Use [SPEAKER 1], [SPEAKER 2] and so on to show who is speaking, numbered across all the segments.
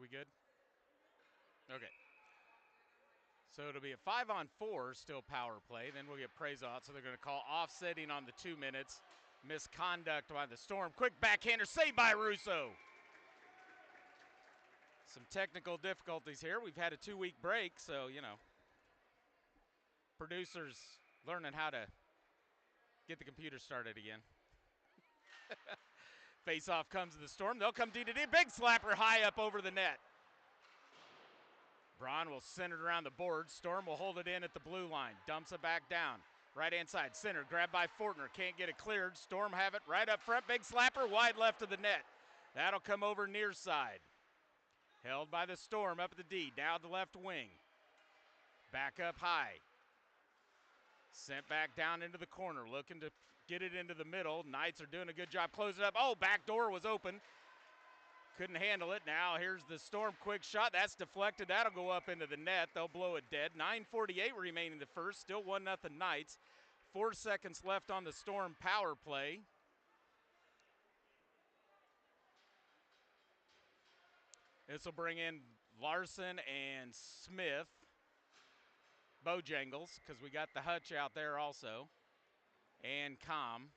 [SPEAKER 1] We good? Okay. So it'll be a 5-on-4 still power play. Then we'll get praise out. So they're going to call offsetting on the 2 minutes. Misconduct by the Storm. Quick backhander saved by Russo. Some technical difficulties here. We've had a 2-week break, so, producers learning how to get the computer started again. Face-off comes to the Storm. They'll come D-to-D. Big slapper high up over the net. Braun will send it around the board. Storm will hold it in at the blue line. Dumps it back down. Right-hand side, center, grabbed by Fortner. Can't get it cleared. Storm have it right up front. Big slapper, wide left of the net. That'll come over near side. Held by the Storm up at the D. Down the left wing. Back up high. Sent back down into the corner. Looking to get it into the middle. Knights are doing a good job closing up. Oh, back door was open. Couldn't handle it. Now here's the Storm quick shot. That's deflected. That'll go up into the net. They'll blow it dead. 9:48 remaining in the first. Still 1-0 Knights. 4 seconds left on the Storm power play. This will bring in Larson and Smith. Bojangles, because we got the Hutch out there also. And Com.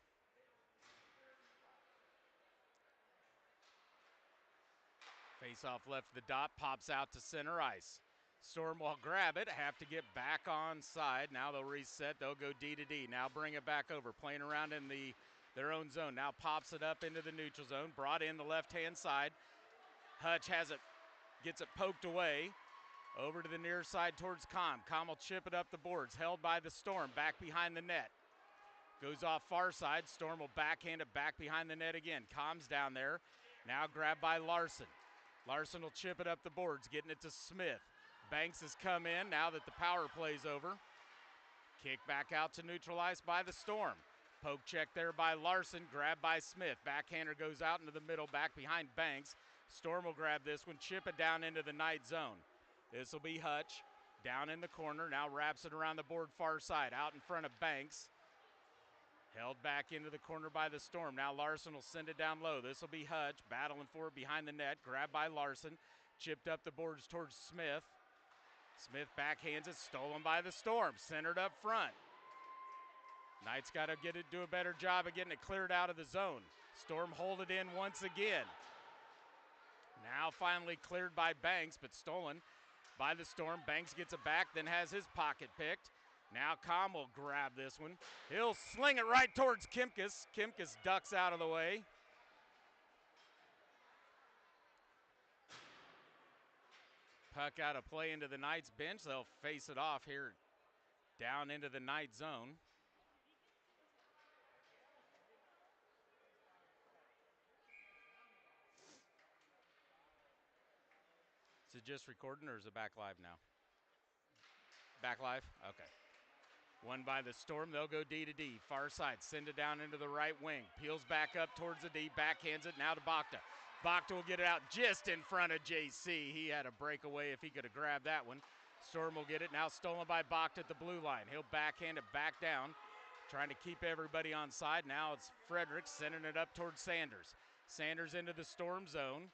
[SPEAKER 1] Face off left of the dot, pops out to center ice. Storm will grab it, have to get back on side. Now they'll reset, they'll go D-to-D. Now bring it back over, playing around in their own zone. Now pops it up into the neutral zone, brought in the left-hand side. Hutch has it, gets it poked away. Over to the near side towards Com. Com will chip it up the boards, held by the Storm, back behind the net. Goes off far side, Storm will backhand it back behind the net again. Com's down there, now grabbed by Larson. Larson will chip it up the boards, getting it to Smith. Banks has come in now that the power play's over. Kick back out to neutralize by the Storm. Poke check there by Larson, grabbed by Smith. Backhander goes out into the middle, back behind Banks. Storm will grab this one, chip it down into the Knight zone. This will be Hutch, down in the corner, now wraps it around the board far side, out in front of Banks. Held back into the corner by the Storm. Now Larson will send it down low. This will be Hutch battling for it behind the net. Grabbed by Larson. Chipped up the boards towards Smith. Smith backhands it. Stolen by the Storm. Centered up front. Knights got to do a better job of getting it cleared out of the zone. Storm hold it in once again. Now finally cleared by Banks, but stolen by the Storm. Banks gets it back, then has his pocket picked. Now Com will grab this one. He'll sling it right towards Kimkus. Kimkus ducks out of the way. Puck out of play into the Knights bench. They'll face it off here down into the Knight zone. Is it just recording or is it back live now? Back live? Okay. One by the Storm. They'll go D-to-D. Far side. Send it down into the right wing. Peels back up towards the D. Backhands it now to Bakta. Bakta will get it out just in front of JC. He had a breakaway if he could have grabbed that one. Storm will get it. Now stolen by Bakta at the blue line. He'll backhand it back down. Trying to keep everybody on side. Now it's Frederick sending it up towards Sanders. Sanders into the Storm zone.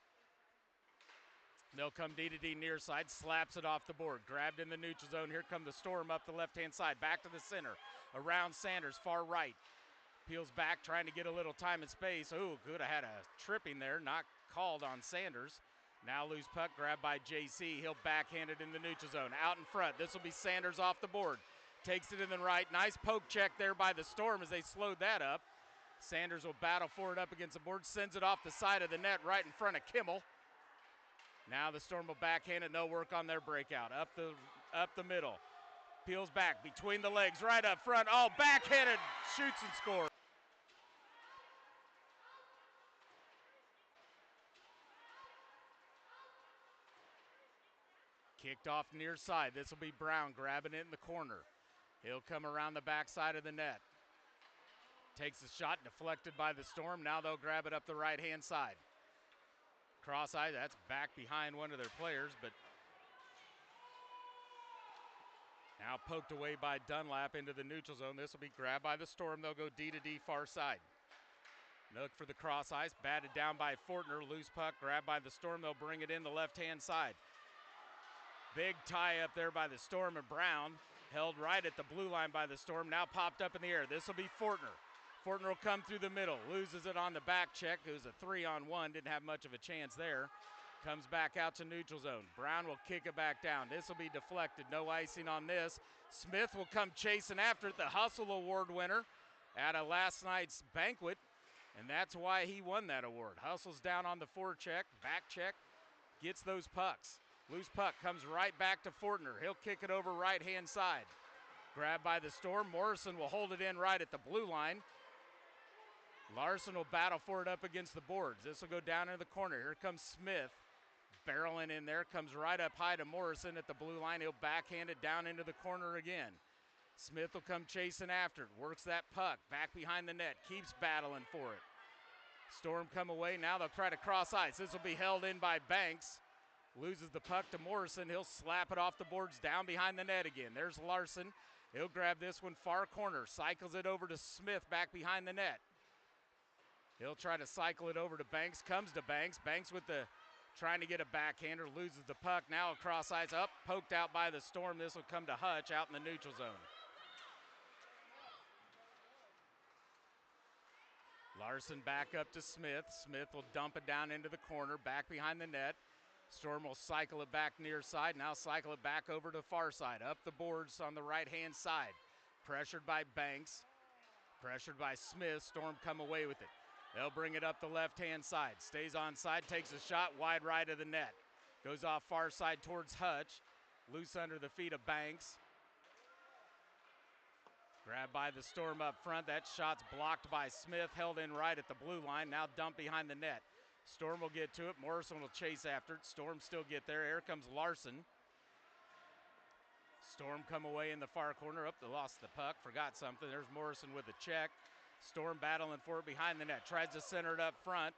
[SPEAKER 1] They'll come D-to-D near side, slaps it off the board. Grabbed in the neutral zone. Here come the Storm up the left-hand side. Back to the center. Around Sanders, far right. Peels back, trying to get a little time and space. Ooh, could have had a tripping there. Not called on Sanders. Now loose puck, grabbed by JC. He'll backhand it in the neutral zone. Out in front. This will be Sanders off the board. Takes it in the right. Nice poke check there by the Storm as they slowed that up. Sanders will battle for it up against the board. Sends it off the side of the net right in front of Kimmel. Now the Storm will backhand it. They'll work on their breakout. Up the middle. Peels back between the legs, right up front. Oh, backhanded, shoots and scores. Kicked off near side. This will be Brown grabbing it in the corner. He'll come around the backside of the net. Takes the shot, deflected by the Storm. Now they'll grab it up the right-hand side. Cross-eye, that's back behind one of their players, but now poked away by Dunlap into the neutral zone. This will be grabbed by the Storm. They'll go D-to-D far side. Look for the cross ice, batted down by Fortner. Loose puck, grabbed by the Storm. They'll bring it in the left-hand side. Big tie up there by the Storm, and Brown held right at the blue line by the Storm. Now popped up in the air. This will be Fortner. Fortner will come through the middle, loses it on the back check. It was a 3-on-1, didn't have much of a chance there. Comes back out to neutral zone. Brown will kick it back down. This will be deflected, no icing on this. Smith will come chasing after it, the Hustle Award winner at a last night's banquet, and that's why he won that award. Hustles down on the forecheck, back check, gets those pucks. Loose puck comes right back to Fortner. He'll kick it over right-hand side. Grabbed by the Storm. Morrison will hold it in right at the blue line. Larson will battle for it up against the boards. This will go down into the corner. Here comes Smith. Barreling in there. Comes right up high to Morrison at the blue line. He'll backhand it down into the corner again. Smith will come chasing after it. Works that puck. Back behind the net. Keeps battling for it. Storm come away. Now they'll try to cross ice. This will be held in by Banks. Loses the puck to Morrison. He'll slap it off the boards down behind the net again. There's Larson. He'll grab this one far corner. Cycles it over to Smith back behind the net. He'll try to cycle it over to Banks. Comes to Banks. Banks with the trying to get a backhander. Loses the puck. Now across ice. Up. Poked out by the Storm. This will come to Hutch out in the neutral zone. Larson back up to Smith. Smith will dump it down into the corner. Back behind the net. Storm will cycle it back near side. Now cycle it back over to the far side. Up the boards on the right-hand side. Pressured by Banks. Pressured by Smith. Storm come away with it. They'll bring it up the left-hand side. Stays on side. Takes a shot wide right of the net. Goes off far side towards Hutch. Loose under the feet of Banks. Grabbed by the Storm up front. That shot's blocked by Smith. Held in right at the blue line. Now dumped behind the net. Storm will get to it. Morrison will chase after it. Storm still get there. Here comes Larson. Storm come away in the far corner. Up, they lost the puck. Forgot something. There's Morrison with a check. Storm battling for it behind the net. Tries to center it up front.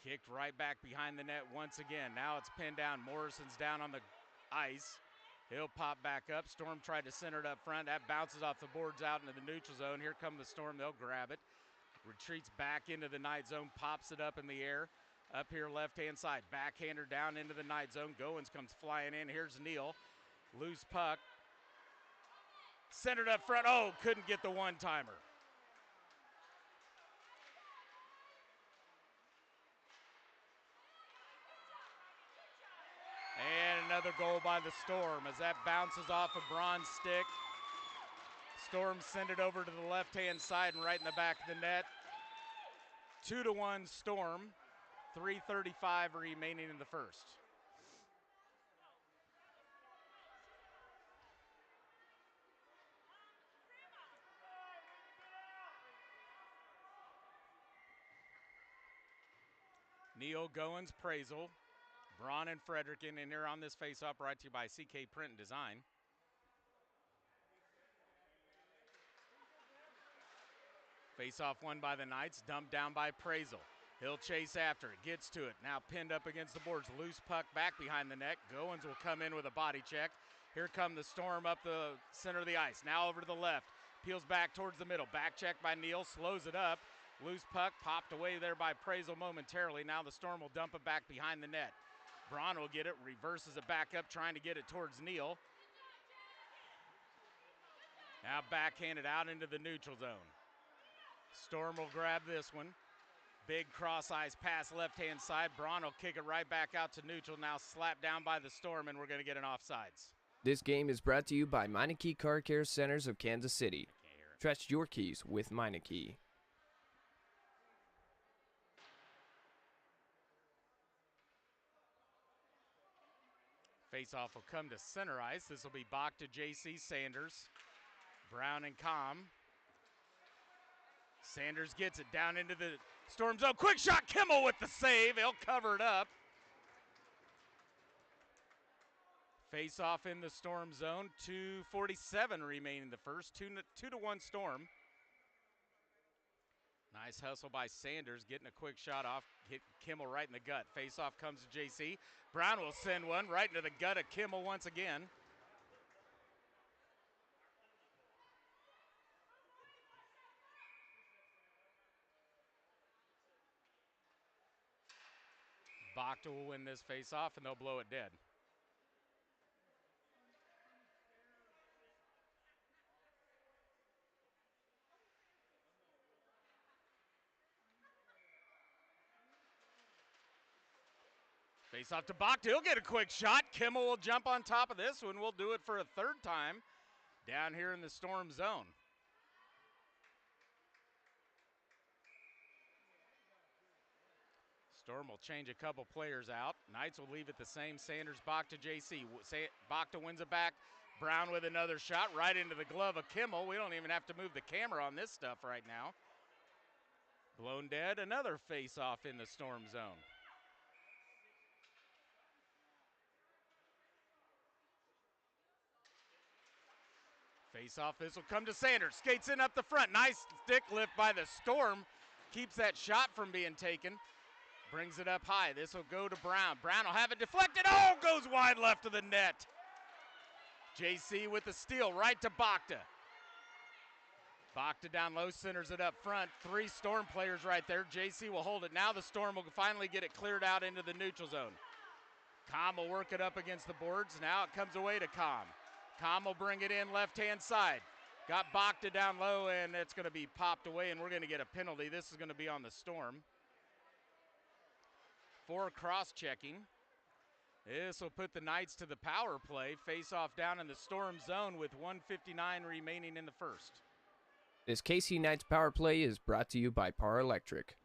[SPEAKER 1] Kicked right back behind the net once again. Now it's pinned down. Morrison's down on the ice. He'll pop back up. Storm tried to center it up front. That bounces off the boards out into the neutral zone. Here come the Storm. They'll grab it. Retreats back into the night zone. Pops it up in the air. Up here left-hand side. Backhander down into the night zone. Goins comes flying in. Here's Neal. Loose puck. Centered up front. Oh, couldn't get the one-timer. And another goal by the Storm as that bounces off a bronze stick. Storm send it over to the left-hand side and right in the back of the net. 2-1 Storm. 3:35 remaining in the first. Neal, Goins, Prazel, Braun, and Fredericken in here on this face-off, brought to you by CK Print and Design. Face-off won by the Knights, dumped down by Prazel. He'll chase after it, gets to it. Now pinned up against the boards. Loose puck back behind the net. Goins will come in with a body check. Here come the Storm up the center of the ice. Now over to the left. Peels back towards the middle. Back check by Neal. Slows it up. Loose puck popped away there by Prazel momentarily. Now the Storm will dump it back behind the net. Braun will get it. Reverses it back up, trying to get it towards Neal. Now backhanded out into the neutral zone. Storm will grab this one. Big cross ice pass left-hand side. Braun will kick it right back out to neutral. Now slapped down by the Storm, and we're going to get an offsides.
[SPEAKER 2] This game is brought to you by Meineke Car Care Centers of Kansas City. Trust your keys with Meineke.
[SPEAKER 1] Face-off will come to center ice. This will be Bach to J.C. Sanders. Brown and Com. Sanders gets it down into the Storm zone. Quick shot. Kimmel with the save. He'll cover it up. Face-off in the Storm zone. 2:47 remaining in the first. 2-1 Storm. Nice hustle by Sanders, getting a quick shot off. Hit Kimmel right in the gut. Face-off comes to J.C. Brown will send one right into the gut of Kimmel once again. Bachta will win this face-off, and they'll blow it dead. Face off to Bachta. He'll get a quick shot. Kimmel will jump on top of this one. We'll do it for a third time down here in the Storm zone. Storm will change a couple players out. Knights will leave it the same. Sanders, Bachta, JC. Bachta wins it back. Brown with another shot right into the glove of Kimmel. We don't even have to move the camera on this stuff right now. Blown dead. Another face-off in the Storm zone. Face-off, this will come to Sanders. Skates in up the front. Nice stick lift by the Storm. Keeps that shot from being taken. Brings it up high. This will go to Brown. Brown will have it deflected. Oh, goes wide left of the net. JC with the steal right to Bachta. Bachta down low, centers it up front. 3 Storm players right there. JC will hold it. Now the Storm will finally get it cleared out into the neutral zone. Com will work it up against the boards. Now it comes away to Com. Com will bring it in left-hand side. Got Bachta down low, and it's going to be popped away, and we're going to get a penalty. This is going to be on the Storm. For cross-checking. This will put the Knights to the power play. Face-off down in the Storm zone with 1:59 remaining in the first.
[SPEAKER 2] This KC Knights power play is brought to you by Par Electric.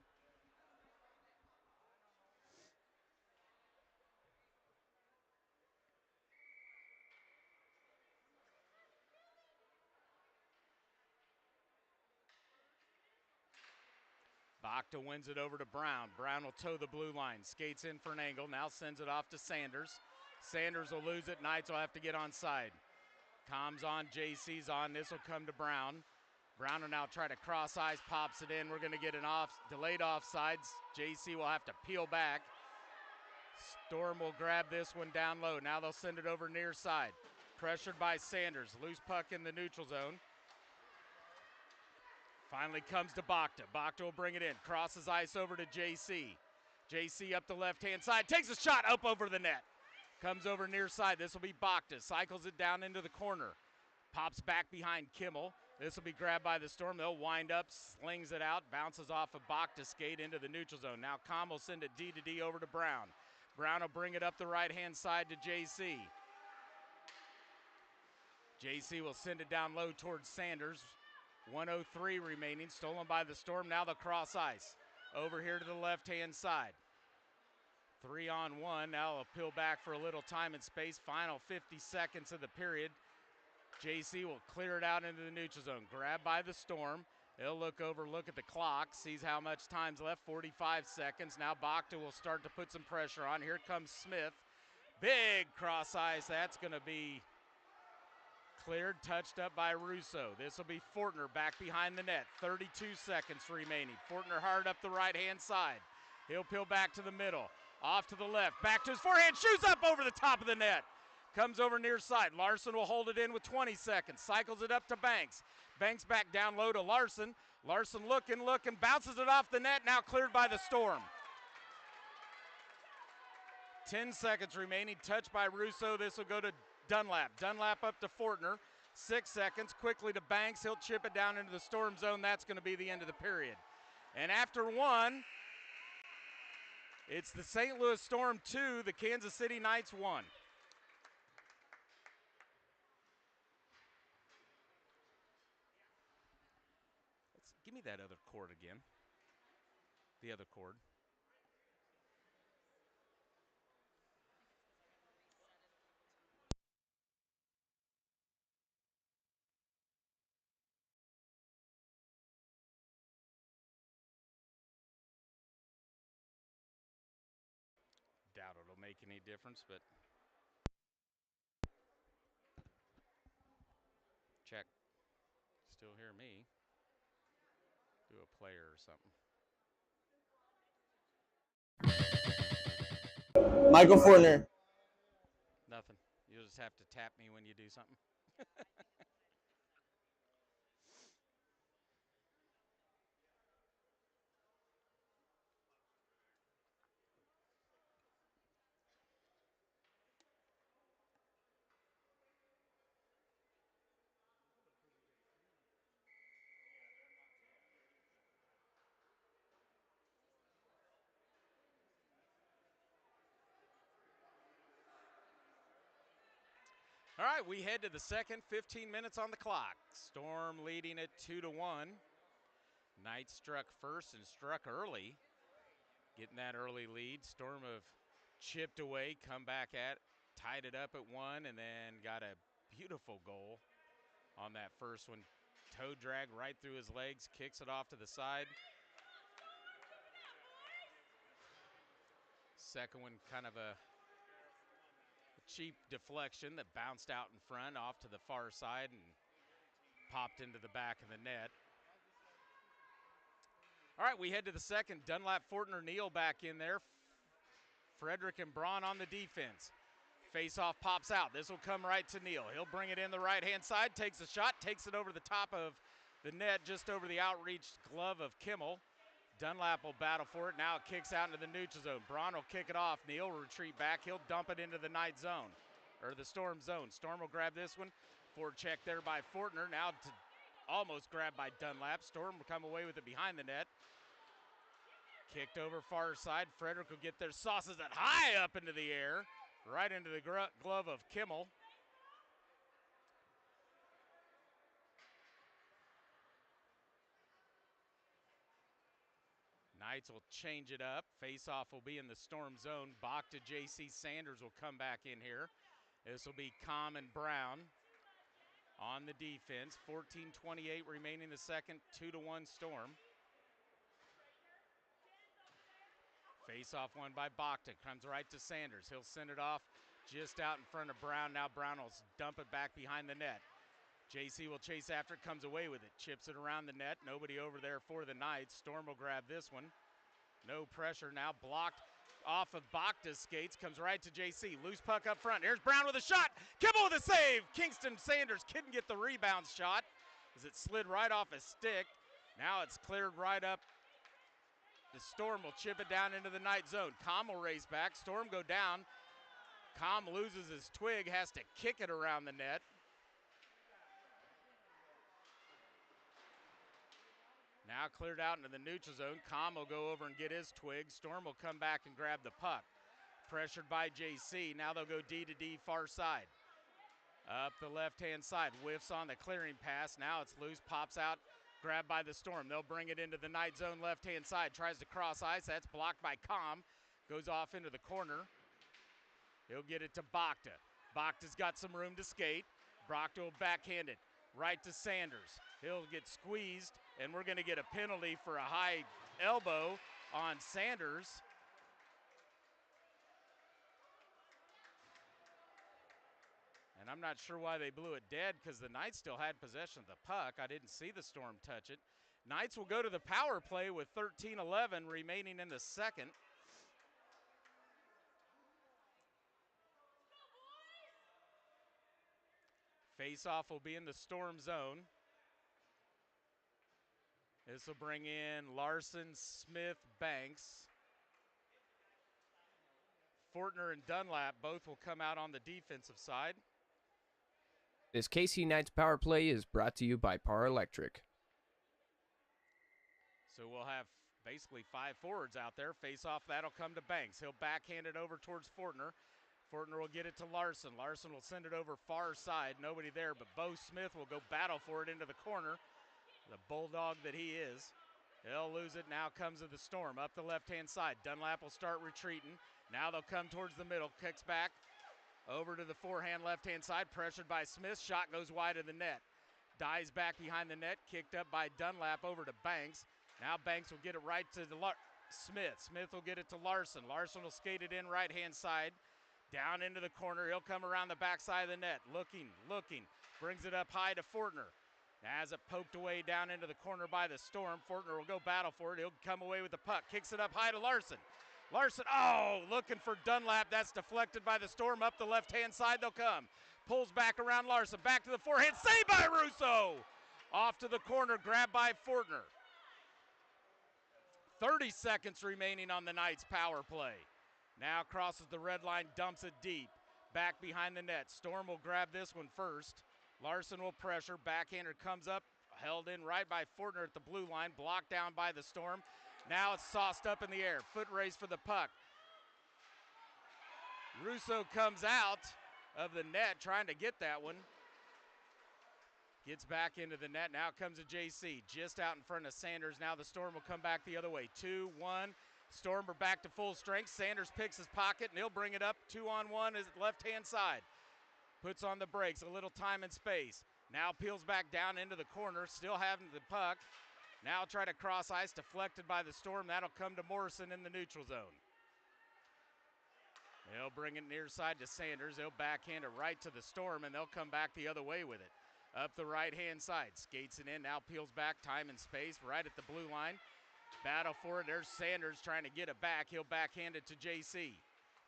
[SPEAKER 1] Bachta wins it over to Brown. Brown will toe the blue line. Skates in for an angle. Now sends it off to Sanders. Sanders will lose it. Knights will have to get onside. Com's on. JC's on. This will come to Brown. Brown will now try to cross eyes. Pops it in. We're going to get an delayed offsides. JC will have to peel back. Storm will grab this one down low. Now they'll send it over near side. Pressured by Sanders. Loose puck in the neutral zone. Finally comes to Bachta. Bachta will bring it in. Crosses ice over to JC. JC up the left-hand side. Takes a shot up over the net. Comes over near side. This will be Bachta. Cycles it down into the corner. Pops back behind Kimmel. This will be grabbed by the Storm. They'll wind up. Slings it out. Bounces off of Bachta's skate into the neutral zone. Now Com will send it D to D over to Brown. Brown will bring it up the right-hand side to JC. JC will send it down low towards Sanders. 1:03 remaining, stolen by the Storm. Now the cross ice. Over here to the left-hand side. 3-on-1. Now a peel back for a little time and space. Final 50 seconds of the period. JC will clear it out into the neutral zone. Grabbed by the Storm. He'll look at the clock, sees how much time's left, 45 seconds. Now Bachta will start to put some pressure on. Here comes Smith. Big cross ice. That's going to be cleared, touched up by Russo. This will be Fortner back behind the net. 32 seconds remaining. Fortner hard up the right-hand side. He'll peel back to the middle. Off to the left. Back to his forehand. Shoots up over the top of the net. Comes over near side. Larson will hold it in with 20 seconds. Cycles it up to Banks. Banks back down low to Larson. Larson looking, bounces it off the net. Now cleared by the Storm. 10 seconds remaining. Touched by Russo. This will go to Dunlap. Dunlap up to Fortner. 6 seconds. Quickly to Banks. He'll chip it down into the Storm zone. That's going to be the end of the period. And after one, it's the St. Louis Storm 2, the Kansas City Knights 1. Give me that other cord again. The other cord. Doubt it'll make any difference, but check. Still hear me. Do a player or something.
[SPEAKER 3] Michael Fortner.
[SPEAKER 1] Nothing. You'll just have to tap me when you do something. All right, we head to the second, 15 minutes on the clock. Storm leading it 2-1. Knights struck first and struck early, getting that early lead. Storm have chipped away, come back at, tied it up at 1, and then got a beautiful goal on that first one. Toe drag right through his legs, kicks it off to the side. Second one, kind of a cheap deflection that bounced out in front off to the far side and popped into the back of the net. All right, we head to the second. Dunlap, Fortner, Neal back in there. Frederick and Braun on the defense. Face-off pops out. This will come right to Neal. He'll bring it in the right-hand side, takes a shot, takes it over the top of the net, just over the outreached glove of Kimmel. Dunlap will battle for it. Now it kicks out into the neutral zone. Braun will kick it off. Neal will retreat back. He'll dump it into the Knight zone, or the Storm zone. Storm will grab this one. Forward check there by Fortner. Now to almost grabbed by Dunlap. Storm will come away with it behind the net. Kicked over far side. Frederick will get their sauces that high up into the air, right into the glove of Kimmel. Knights will change it up. Face-off will be in the Storm zone. Bach to J.C. Sanders will come back in here. This will be Com and Brown on the defense. 14:28 remaining the second. 2-1 Storm. Face-off won by Bachta. Comes right to Sanders. He'll send it off just out in front of Brown. Now Brown will dump it back behind the net. JC will chase after it, comes away with it. Chips it around the net. Nobody over there for the Knights. Storm will grab this one. No pressure now. Blocked off of Bachta's skates. Comes right to JC. Loose puck up front. Here's Brown with a shot. Kimmel with a save. Kingston Sanders couldn't get the rebound shot as it slid right off his stick. Now it's cleared right up. The Storm will chip it down into the Knight zone. Com will race back. Storm go down. Com loses his twig, has to kick it around the net. Now cleared out into the neutral zone. Com will go over and get his twig. Storm will come back and grab the puck. Pressured by JC. Now they'll go D to D far side. Up the left-hand side. Whiffs on the clearing pass. Now it's loose. Pops out. Grabbed by the Storm. They'll bring it into the Knight zone left-hand side. Tries to cross ice. That's blocked by Com. Goes off into the corner. He'll get it to Bachta. Bachta's got some room to skate. Bachta will backhand it right to Sanders. He'll get squeezed, and we're going to get a penalty for a high elbow on Sanders. And I'm not sure why they blew it dead, because the Knights still had possession of the puck. I didn't see the Storm touch it. Knights will go to the power play with 13:11 remaining in the second. Face-off will be in the Storm zone. This will bring in Larson, Smith, Banks. Fortner and Dunlap both will come out on the defensive side.
[SPEAKER 2] This KC Knights power play is brought to you by Par Electric.
[SPEAKER 1] So we'll have basically 5 forwards out there. Face-off, that'll come to Banks. He'll backhand it over towards Fortner. Fortner will get it to Larson. Larson will send it over far side. Nobody there, but Bo Smith will go battle for it into the corner. The bulldog that he is. He'll lose it. Now comes to the Storm up the left-hand side. Dunlap will start retreating. Now they'll come towards the middle. Kicks back over to the forehand left-hand side. Pressured by Smith. Shot goes wide of the net. Dies back behind the net. Kicked up by Dunlap over to Banks. Now Banks will get it right to the Smith. Smith will get it to Larson. Larson will skate it in right-hand side. Down into the corner. He'll come around the backside of the net. Looking. Brings it up high to Fortner. As it poked away down into the corner by the Storm, Fortner will go battle for it. He'll come away with the puck. Kicks it up high to Larson. Larson, looking for Dunlap. That's deflected by the Storm. Up the left-hand side they'll come. Pulls back around Larson. Back to the forehand. Saved by Russo. Off to the corner. Grabbed by Fortner. 30 seconds remaining on the Knights' power play. Now crosses the red line. Dumps it deep. Back behind the net. Storm will grab this one first. Larson will pressure. Backhander comes up. Held in right by Fortner at the blue line. Blocked down by the Storm. Now it's sauced up in the air. Foot race for the puck. Russo comes out. of the net, trying to get that one. Gets back into the net. Now comes a JC just out in front of Sanders. Now the Storm will come back the other way. 2-1. Storm are back to full strength. Sanders picks his pocket and he'll bring it up. 2-on-1 is left-hand side. Puts on the brakes, a little time and space. Now peels back down into the corner, still having the puck. Now try to cross ice, deflected by the Storm. That'll come to Morrison in the neutral zone. They'll bring it near side to Sanders. They'll backhand it right to the Storm, and they'll come back the other way with it. Up the right-hand side, skates it in, now peels back, time and space, right at the blue line. Battle for it, there's Sanders trying to get it back. He'll backhand it to JC.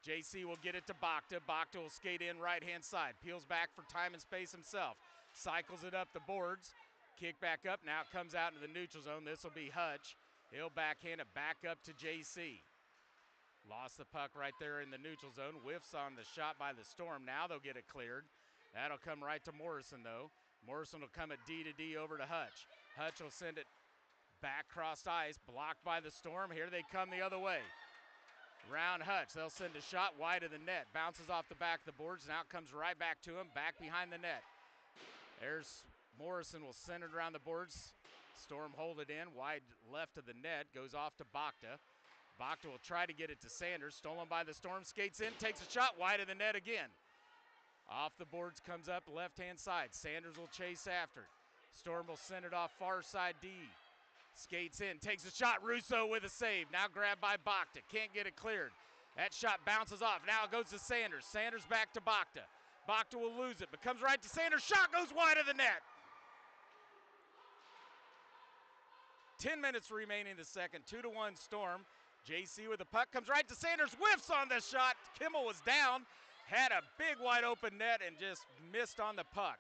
[SPEAKER 1] JC will get it to Bakta. Bakta will skate in right-hand side, peels back for time and space himself. Cycles it up the boards, kick back up, now it comes out into the neutral zone. This will be Hutch. He'll backhand it back up to JC. Lost the puck right there in the neutral zone. Whiffs on the shot by the Storm. Now they'll get it cleared. That'll come right to Morrison, though. Morrison will come at D to D over to Hutch. Hutch will send it back cross ice, blocked by the Storm. Here they come the other way. Round Hutch. They'll send a shot wide of the net. Bounces off the back of the boards. Now it comes right back to him, back behind the net. There's Morrison will send it around the boards. Storm hold it in, wide left of the net. Goes off to Bakta. Bakta will try to get it to Sanders. Stolen by the Storm. Skates in, takes a shot wide of the net again. Off the boards, comes up left-hand side. Sanders will chase after it. Storm will send it off far side D. Skates in, takes a shot. Russo with a save. Now grabbed by Bakta. Can't get it cleared. That shot bounces off. Now it goes to Sanders. Sanders back to Bakta. Bakta will lose it, but comes right to Sanders. Shot goes wide of the net. 10 minutes remaining in the second. 2-1 Storm. JC with the puck. Comes right to Sanders. Whiffs on the shot. Kimmel was down. Had a big wide open net and just missed on the puck.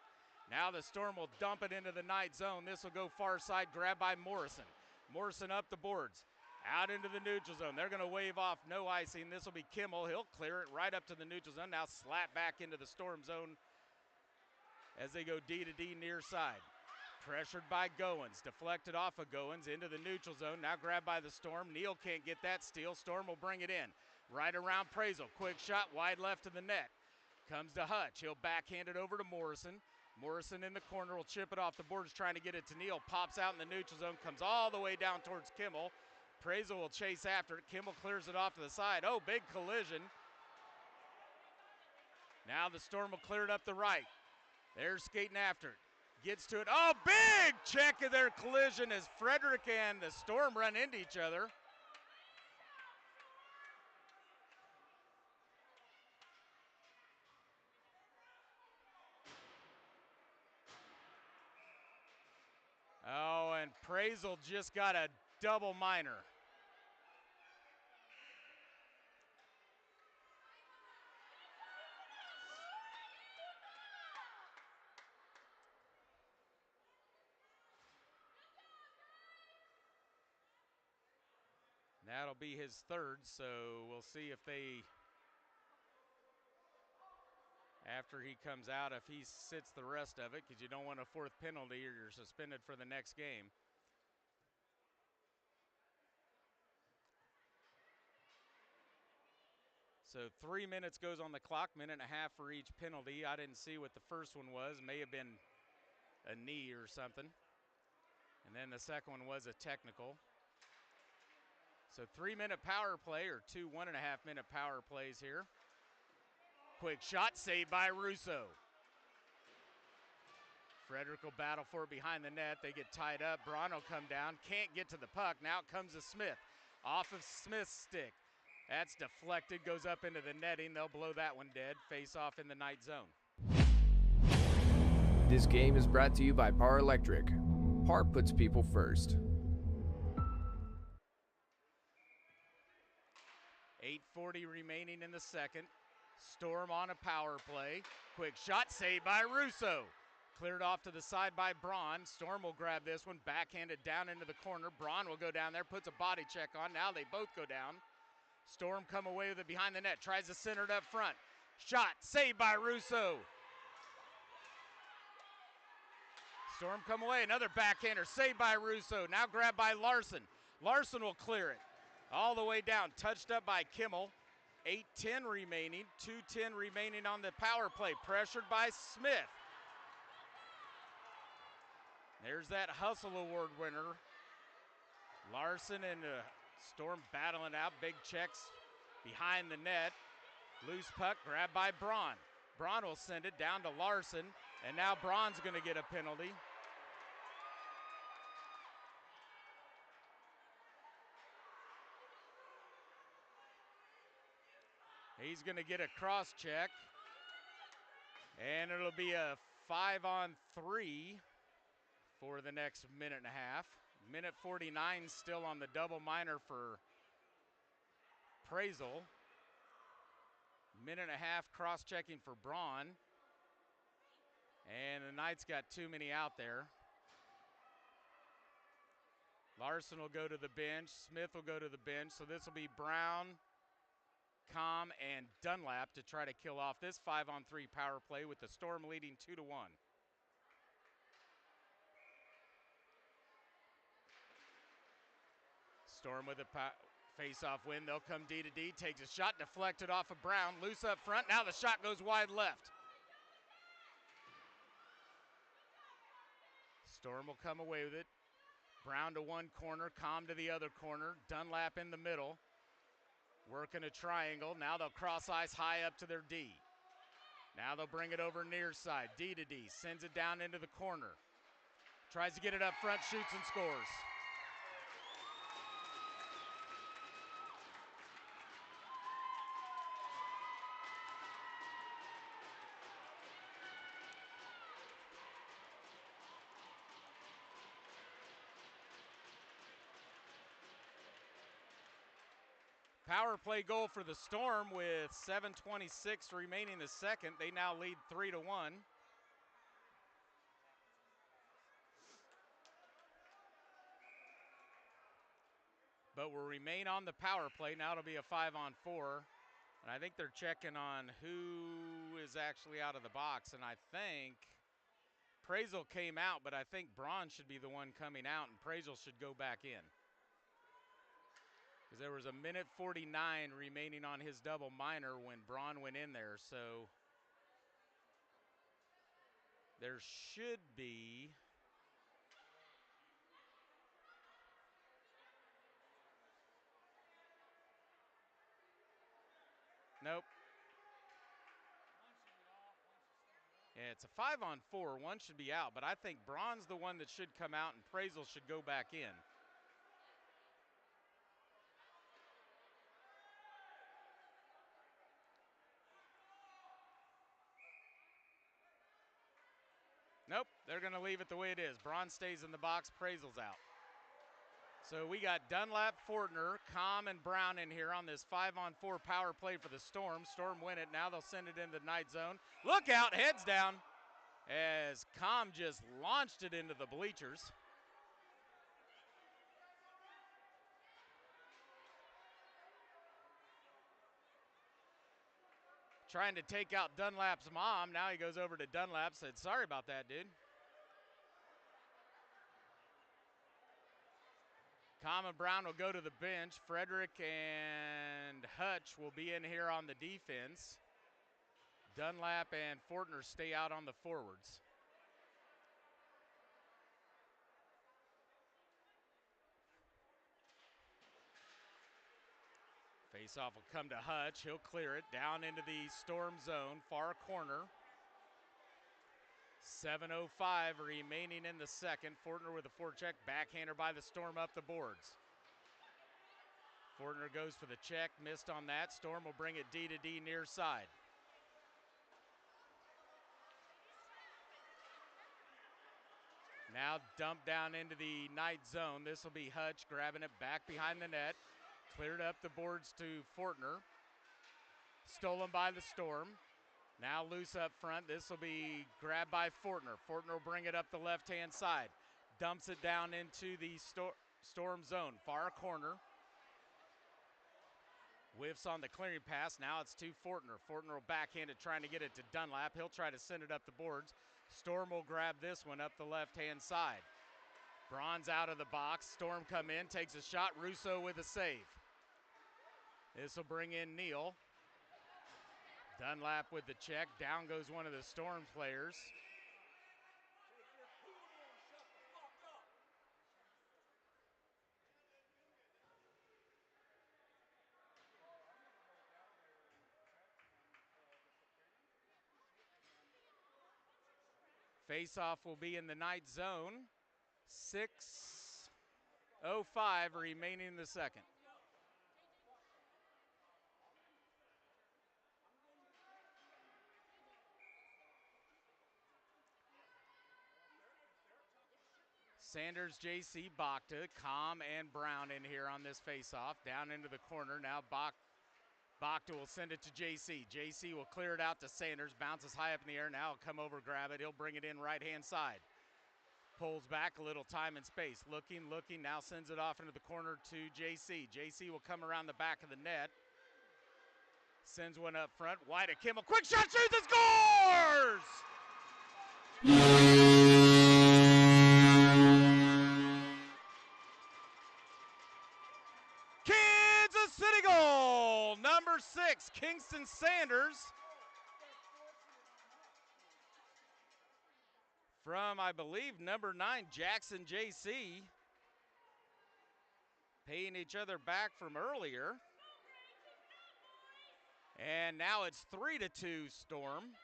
[SPEAKER 1] Now the Storm will dump it into the night zone. This will go far side, grabbed by Morrison. Morrison up the boards, out into the neutral zone. They're going to wave off no icing. This will be Kimmel. He'll clear it right up to the neutral zone. Now slap back into the Storm zone as they go D to D near side. Pressured by Goins, deflected off of Goins into the neutral zone. Now grabbed by the Storm. Neal can't get that steal. Storm will bring it in. Right around Prazel. Quick shot wide left of the net. Comes to Hutch. He'll backhand it over to Morrison. Morrison in the corner will chip it off the boards, trying to get it to Neal. Pops out in the neutral zone. Comes all the way down towards Kimmel. Prazel will chase after it. Kimmel clears it off to the side. Oh, big collision. Now the Storm will clear it up the right. They're skating after it. Gets to it. Oh, big check of their collision as Frederick and the Storm run into each other. Oh, and Prazel just got a double minor. That'll be his third, so we'll see if they, after he comes out, if he sits the rest of it, because you don't want a fourth penalty or you're suspended for the next game. So 3 minutes goes on the clock, minute and a half for each penalty. I didn't see what the first one was. May have been a knee or something. And then the second one was a technical. So 3-minute power play, or two 1.5-minute power plays here. Quick shot, saved by Russo. Frederick will battle for it behind the net. They get tied up. Braun will come down. Can't get to the puck. Now it comes to Smith. Off of Smith's stick. That's deflected, goes up into the netting. They'll blow that one dead. Face off in the night zone.
[SPEAKER 2] This game is brought to you by Par Electric. Par puts people first.
[SPEAKER 1] 8:40 remaining in the second. Storm on a power play. Quick shot, saved by Russo. Cleared off to the side by Braun. Storm will grab this one, backhanded down into the corner. Braun will go down there, puts a body check on. Now they both go down. Storm come away with it behind the net, tries to center it up front. Shot, saved by Russo. Storm come away, another backhander, saved by Russo. Now grabbed by Larson. Larson will clear it all the way down, touched up by Kimmel. 8:10 remaining, 2:10 remaining on the power play. Pressured by Smith. There's that Hustle Award winner. Larson and Storm battling out. Big checks behind the net. Loose puck grabbed by Braun. Braun will send it down to Larson, and now Braun's going to get a penalty. He's going to get a cross check, and it'll be a 5-on-3 for the next minute and a half. Minute 49 still on the double minor for Prazel. Minute and a half cross-checking for Braun. And the Knights got too many out there. Larson will go to the bench. Smith will go to the bench. So this will be Brown, Com, and Dunlap to try to kill off this 5-on-3 power play with the Storm leading 2-1. Storm with a face-off win. They'll come D to D. Takes a shot, deflected off of Brown. Loose up front. Now the shot goes wide left. Storm will come away with it. Brown to one corner, Com to the other corner. Dunlap in the middle. Working a triangle. Now they'll cross ice high up to their D. Now they'll bring it over near side. D to D. Sends it down into the corner. Tries to get it up front, shoots and scores. Power play goal for the Storm with 7:26 remaining the second. They now lead 3-1. But will remain on the power play. Now it'll be a 5-on-4. And I think they're checking on who is actually out of the box. And I think Prazel came out, but I think Braun should be the one coming out, and Prazel should go back in. Because there was a minute 49 remaining on his double minor when Braun went in there. So there should be nope. Yeah, it's a 5-on-4. One should be out, but I think Braun's the one that should come out and Prazel should go back in. Nope, they're going to leave it the way it is. Braun stays in the box, Prazel's out. So we got Dunlap, Fortner, Com, and Brown in here on this 5-on-4 power play for the Storm. Storm win it. Now they'll send it into the Night Zone. Look out, heads down, as Com just launched it into the bleachers. Trying to take out Dunlap's mom. Now he goes over to Dunlap, said, sorry about that, dude. Com and Brown will go to the bench. Frederick and Hutch will be in here on the defense. Dunlap and Fortner stay out on the forwards. Face-off will come to Hutch. He'll clear it down into the Storm zone, far corner. 7:05 remaining in the second. Fortner with a forecheck, backhander by the Storm up the boards. Fortner goes for the check, missed on that. Storm will bring it D to D near side. Now dumped down into the Night Zone. This will be Hutch grabbing it back behind the net. Cleared up the boards to Fortner. Stolen by the Storm. Now loose up front. This will be grabbed by Fortner. Fortner will bring it up the left-hand side. Dumps it down into the Storm zone. Far corner. Whiffs on the clearing pass. Now it's to Fortner. Fortner will backhand it, trying to get it to Dunlap. He'll try to send it up the boards. Storm will grab this one up the left-hand side. Braun's out of the box. Storm come in, takes a shot. Russo with a save. This will bring in Neal. Dunlap with the check. Down goes one of the Storm players. Face-off will be in the Knight zone. 6:05 remaining in the second. Sanders, JC, Bakta, Com, and Brown in here on this face-off. Down into the corner. Now Bakta will send it to JC. JC will clear it out to Sanders. Bounces high up in the air. Now he'll come over, grab it. He'll bring it in right-hand side. Pulls back a little time and space. Looking. Now sends it off into the corner to JC. JC will come around the back of the net. Sends one up front. Wide to Kimmel. Quick shot, shoots, and scores! Kansas City goal! Number 6, Kingston Sanders. From, I believe, number 9, Jackson JC. Paying each other back from earlier. And now it's 3-2 Storm.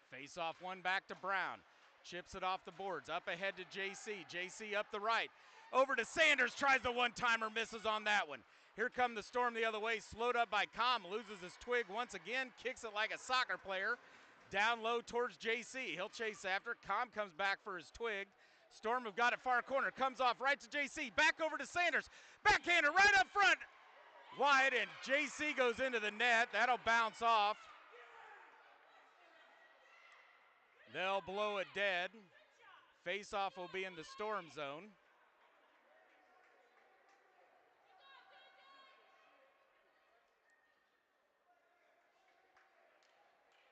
[SPEAKER 1] Face off one back to Brown. Chips it off the boards. Up ahead to JC. JC up the right. Over to Sanders. Tries the one-timer. Misses on that one. Here come the Storm the other way. Slowed up by Com. Loses his twig once again. Kicks it like a soccer player. Down low towards JC. He'll chase after. Com comes back for his twig. Storm have got it far corner. Comes off right to JC. Back over to Sanders. Backhander right up front. Wide, and JC goes into the net. That'll bounce off. They'll blow it dead. Face-off will be in the Storm zone.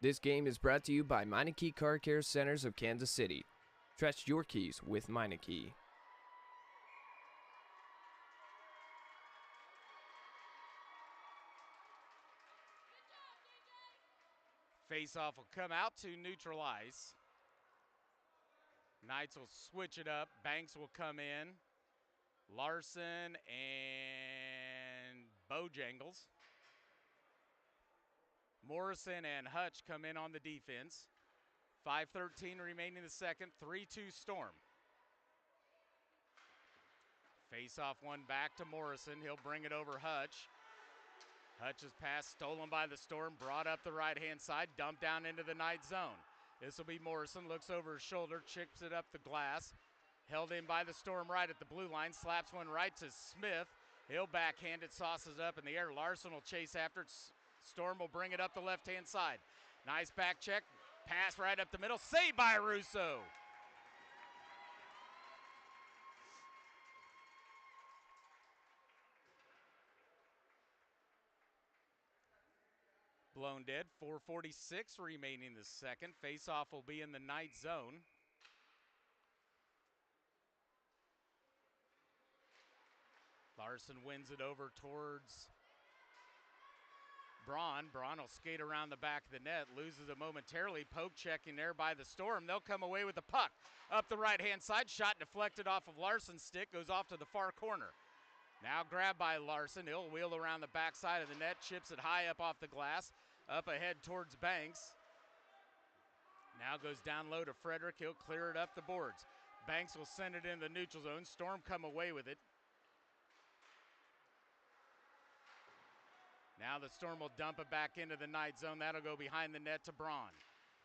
[SPEAKER 2] This game is brought to you by Meineke Car Care Centers of Kansas City. Trust your keys with Meineke.
[SPEAKER 1] Face-off will come out to neutral ice. Knights will switch it up. Banks will come in. Larson and Bojangles. Morrison and Hutch come in on the defense. 5:13 remaining in the second. 3-2 Storm. Face-off one back to Morrison. He'll bring it over Hutch. Hutch's pass stolen by the Storm, brought up the right-hand side, dumped down into the Knight zone. This will be Morrison, looks over his shoulder, chips it up the glass. Held in by the Storm right at the blue line, slaps one right to Smith. He'll backhand it, sauces up in the air. Larson will chase after it. Storm will bring it up the left-hand side. Nice back check, pass right up the middle, saved by Russo. Blown dead. 4:46 remaining in the second. Face-off will be in the Knight zone. Larson wins it over towards Braun. Braun will skate around the back of the net, loses it momentarily. Poke checking there by the Storm. They'll come away with the puck. Up the right-hand side, shot deflected off of Larson's stick, goes off to the far corner. Now grabbed by Larson. He'll wheel around the backside of the net, chips it high up off the glass. Up ahead towards Banks. Now goes down low to Frederick. He'll clear it up the boards. Banks will send it in the neutral zone. Storm come away with it. Now the Storm will dump it back into the Knight zone. That'll go behind the net to Braun.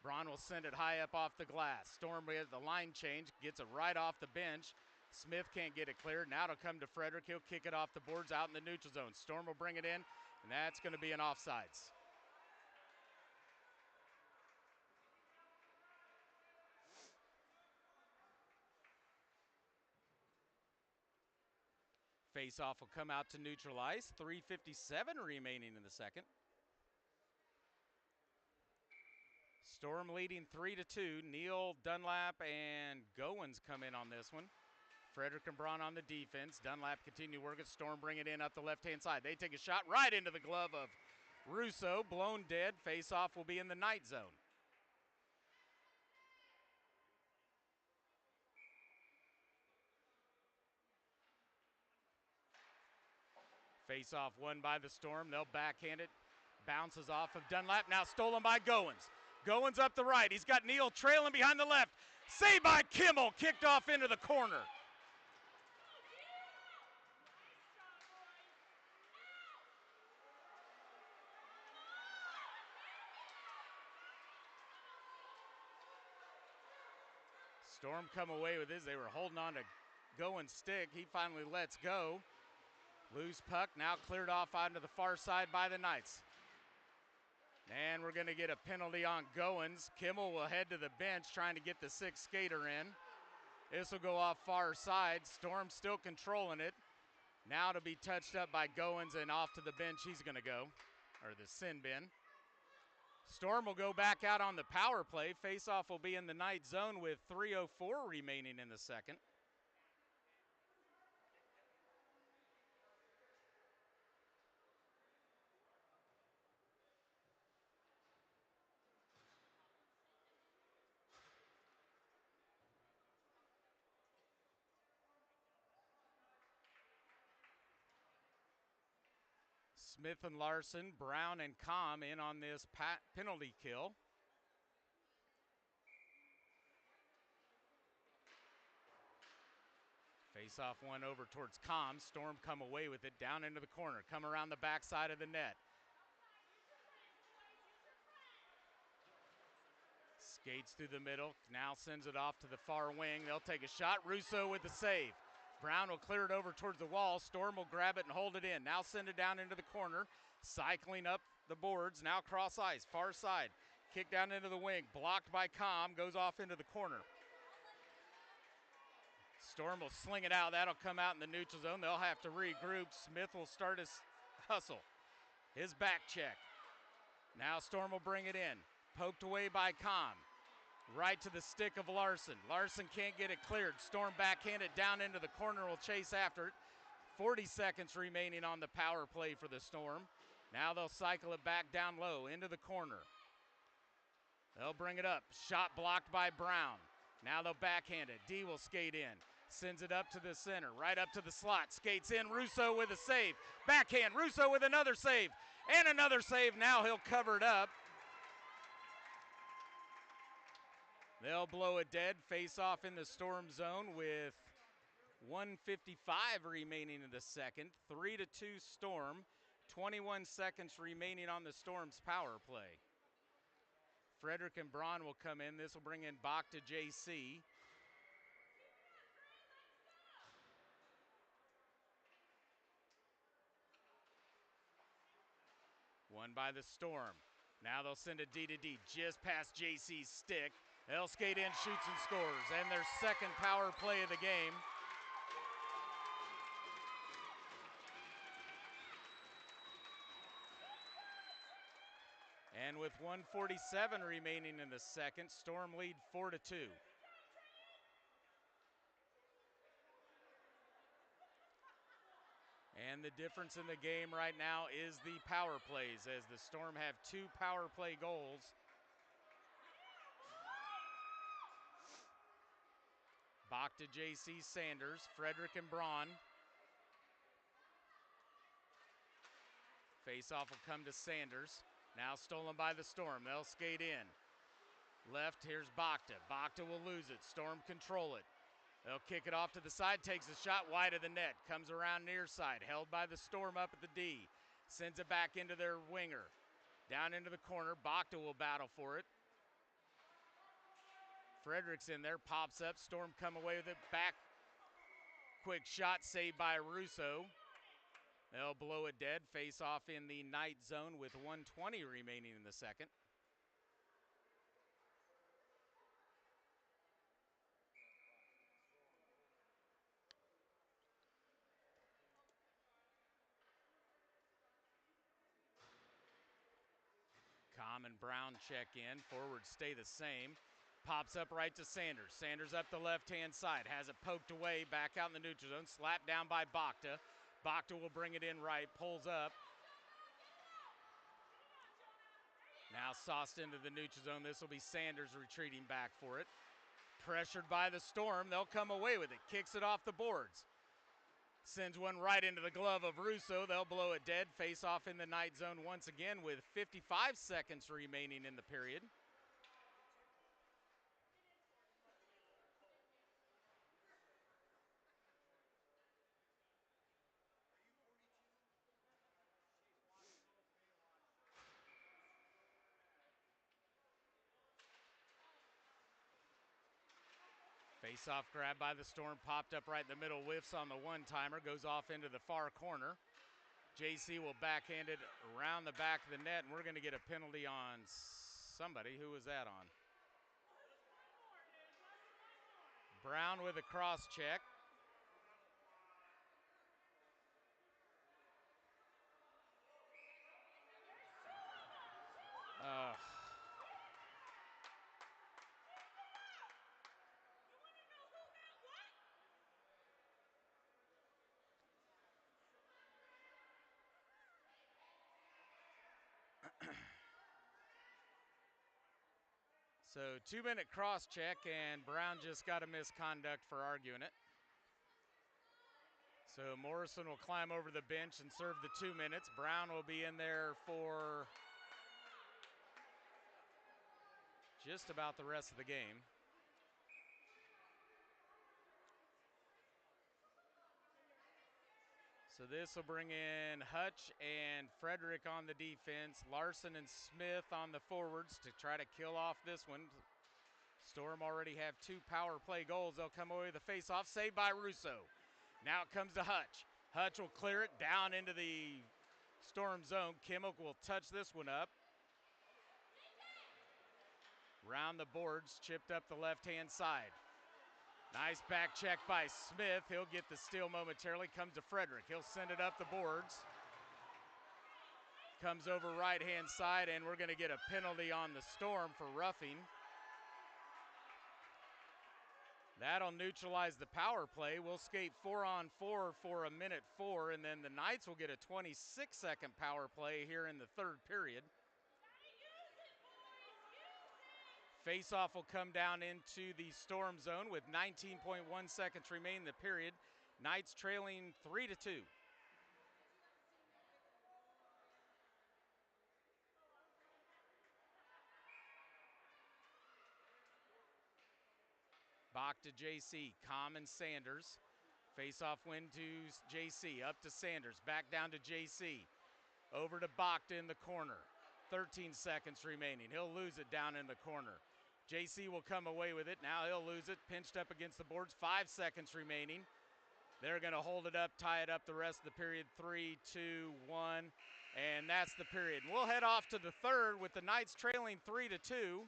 [SPEAKER 1] Braun will send it high up off the glass. Storm with the line change, gets it right off the bench. Smith can't get it cleared. Now it'll come to Frederick. He'll kick it off the boards out in the neutral zone. Storm will bring it in, and that's going to be an offsides. Face-off will come out to neutral ice. 3:57 remaining in the second. Storm leading 3-2. Neal, Dunlap, and Goins come in on this one. Frederick and Braun on the defense. Dunlap continue working. Storm bring it in up the left-hand side. They take a shot right into the glove of Russo blown dead. Face-off will be in the night zone. Face-off won by the Storm. They'll backhand it. Bounces off of Dunlap. Now stolen by Goins. Goins up the right. He's got Neal trailing behind the left. Saved by Kimmel. Kicked off into the corner. Storm come away with his. They were holding on to Goins' stick. He finally lets go. Loose puck now cleared off onto the far side by the Knights. And we're going to get a penalty on Goins. Kimmel will head to the bench trying to get the sixth skater in. This will go off far side. Storm still controlling it. Now to be touched up by Goins and off to the bench he's going to go, or the sin bin. Storm will go back out on the power play. Face-off will be in the night zone with 3:04 remaining in the second. Smith and Larson, Brown and Com in on this penalty kill. Face-off one over towards Com. Storm come away with it down into the corner. Come around the backside of the net. Skates through the middle. Now sends it off to the far wing. They'll take a shot. Russo with the save. Brown will clear it over towards the wall. Storm will grab it and hold it in. Now send it down into the corner. Cycling up the boards. Now cross ice. Far side. Kick down into the wing. Blocked by Com. Goes off into the corner. Storm will sling it out. That'll come out in the neutral zone. They'll have to regroup. Smith will start his hustle. His back check. Now Storm will bring it in. Poked away by Com. Right to the stick of Larson. Larson can't get it cleared. Storm backhanded down into the corner, will chase after it. 40 seconds remaining on the power play for the Storm. Now they'll cycle it back down low into the corner. They'll bring it up. Shot blocked by Brown. Now they'll backhand it. D will skate in. Sends it up to the center, right up to the slot. Skates in. Russo with a save. Backhand. Russo with another save. And another save. Now he'll cover it up. They'll blow it dead. Face off in the Storm zone with 1:55 remaining in the second. 3-2 Storm. 21 seconds remaining on the Storm's power play. Frederick and Braun will come in. This will bring in Bach to JC. Won by the Storm. Now they'll send a D to D just past JC's stick. They'll skate in, shoots and scores, and their second power play of the game. And with 1:47 remaining in the second, Storm lead 4-2. And the difference in the game right now is the power plays, as the Storm have 2 power play goals. Bach to JC Sanders, Frederick and Braun. Face-off will come to Sanders. Now stolen by the Storm. They'll skate in. Left, here's Bachta. Bachta will lose it. Storm control it. They'll kick it off to the side. Takes a shot wide of the net. Comes around near side. Held by the Storm up at the D. Sends it back into their winger. Down into the corner. Bachta will battle for it. Frederick's in there. Pops up. Storm come away with it. Back. Quick shot saved by Russo. They'll blow it dead. Face off in the night zone with 1:20 remaining in the second. Com and Brown check in. Forwards stay the same. Pops up right to Sanders. Sanders up the left-hand side. Has it poked away. Back out in the neutral zone. Slapped down by Bachta. Bachta will bring it in right. Pulls up. Now sauced into the neutral zone. This will be Sanders retreating back for it. Pressured by the Storm, they'll come away with it. Kicks it off the boards. Sends one right into the glove of Russo. They'll blow it dead. Face off in the Knight zone once again with 55 seconds remaining in the period. Face-off grab by the Storm, popped up right in the middle, whiffs on the one-timer, goes off into the far corner. JC will backhand it around the back of the net, and we're going to get a penalty on somebody. Who was that on? Brown with a cross check. So 2-minute cross check, and Brown just got a misconduct for arguing it. So Morrison will climb over the bench and serve the 2 minutes. Brown will be in there for just about the rest of the game. So this will bring in Hutch and Frederick on the defense, Larson and Smith on the forwards to try to kill off this one. Storm already have 2 power play goals. They'll come away with the face-off, saved by Russo. Now it comes to Hutch. Hutch will clear it down into the Storm zone. Kimmick will touch this one up. Round the boards, chipped up the left-hand side. Nice back check by Smith. He'll get the steal momentarily. Comes to Frederick. He'll send it up the boards. Comes over right-hand side, and we're going to get a penalty on the Storm for roughing. That'll neutralize the power play. We'll skate 4-on-4 for a minute 4, and then the Knights will get a 26-second power play here in the third period. Face-off will come down into the Storm zone with 19.1 seconds remain in the period. Knights trailing 3-2. Bach to JC, Common Sanders. Face-off win to JC, up to Sanders, back down to JC. Over to Bach in the corner. 13 seconds remaining. He'll lose it down in the corner. JC will come away with it. Now he'll lose it, pinched up against the boards. 5 seconds remaining. They're going to hold it up, tie it up the rest of the period. 3, 2, 1, and that's the period. We'll head off to the third with the Knights trailing 3-2.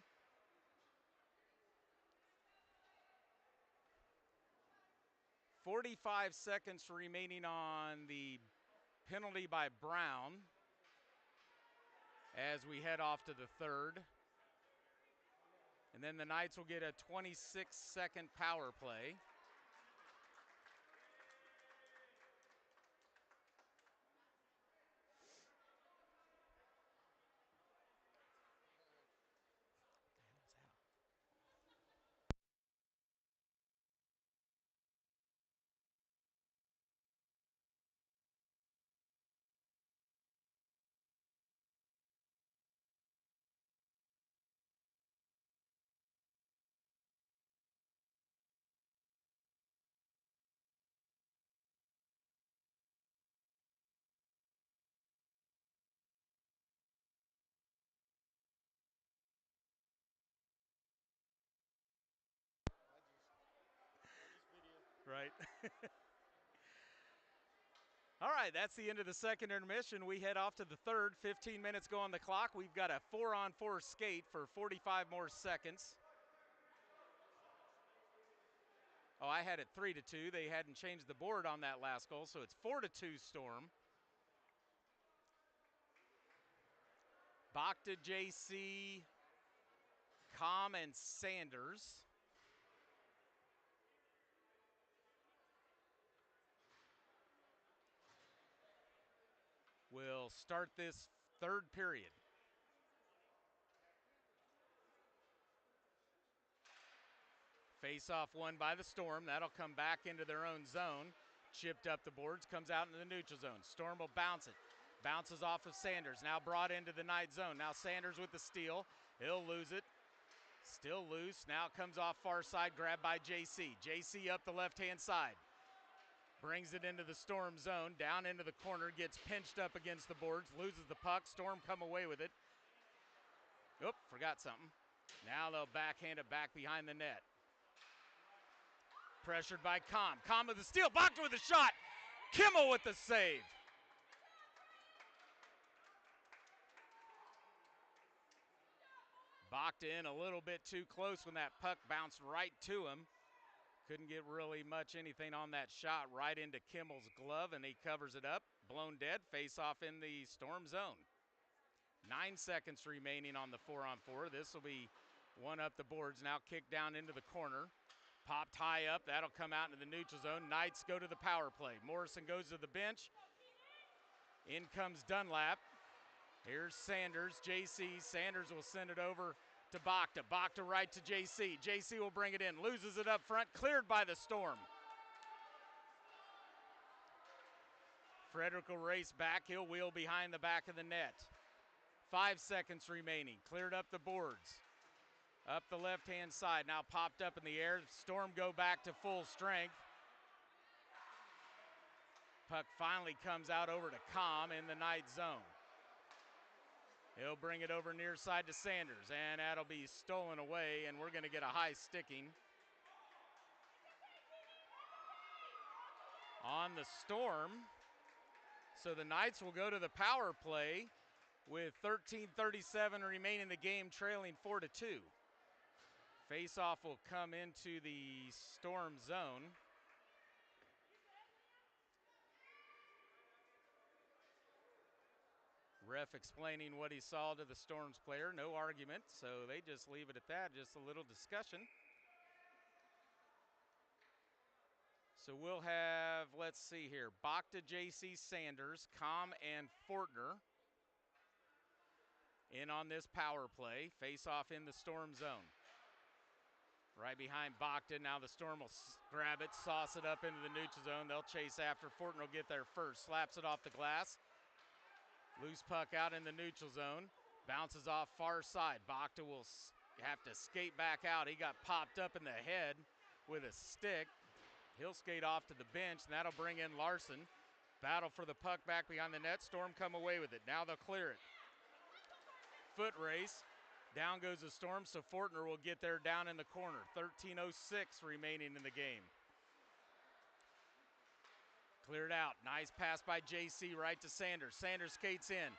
[SPEAKER 1] .45 seconds remaining on the penalty by Brown as we head off to the third. And then the Knights will get a 26-second power play. Right. All right, that's the end of the second intermission. We head off to the third. 15 minutes go on the clock. We've got a 4-on-4 skate for 45 more seconds. Oh, I had it 3-2. They hadn't changed the board on that last goal, so it's 4-2 Storm. Bach to JC, Com and Sanders. Will start this third period. Face-off won by the Storm. That'll come back into their own zone. Chipped up the boards, comes out into the neutral zone. Storm will bounce it. Bounces off of Sanders, now brought into the Knight zone. Now Sanders with the steal. He'll lose it. Still loose. Now comes off far side, grabbed by JC. JC up the left-hand side. Brings it into the Storm zone, down into the corner, gets pinched up against the boards, loses the puck. Storm come away with it. Oop, forgot something. Now they'll backhand it back behind the net. Pressured by Com. Com with the steal, Bachta with a shot. Kimmel with the save. Bachta in a little bit too close when that puck bounced right to him. Couldn't get really much anything on that shot, right into Kimmel's glove, and he covers it up. Blown dead, face off in the Storm zone. 9 seconds remaining on the 4-on-4. This will be one up the boards, now kicked down into the corner. Popped high up, that'll come out into the neutral zone. Knights go to the power play. Morrison goes to the bench. In comes Dunlap. Here's Sanders, JC. Sanders will send it over to Bachta. Bachta right to JC. JC will bring it in, loses it up front, cleared by the Storm. Frederick will race back. He'll wheel behind the back of the net. 5 seconds remaining. Cleared up the boards. Up the left-hand side. Now popped up in the air. Storm go back to full strength. Puck finally comes out over to Com in the Knight zone. He'll bring it over near side to Sanders, and that'll be stolen away, and we're going to get a high sticking on the Storm. So the Knights will go to the power play with 13:37 remaining in the game, trailing 4-2. Face-off will come into the Storm zone. Ref explaining what he saw to the Storm's player. No argument, so they just leave it at that. Just a little discussion. So we'll have, let's see here, Bachta, JC, Sanders, Com, and Fortner in on this power play. Face off in the Storm zone. Right behind Bachta. Now the Storm will grab it, sauce it up into the neutral zone. They'll chase after. Fortner will get there first. Slaps it off the glass. Loose puck out in the neutral zone. Bounces off far side. Bachta will have to skate back out. He got popped up in the head with a stick. He'll skate off to the bench, and that'll bring in Larson. Battle for the puck back behind the net. Storm come away with it. Now they'll clear it. Foot race. Down goes the Storm, so Fortner will get there down in the corner. 13:06 remaining in the game. Cleared out. Nice pass by JC right to Sanders. Sanders skates in.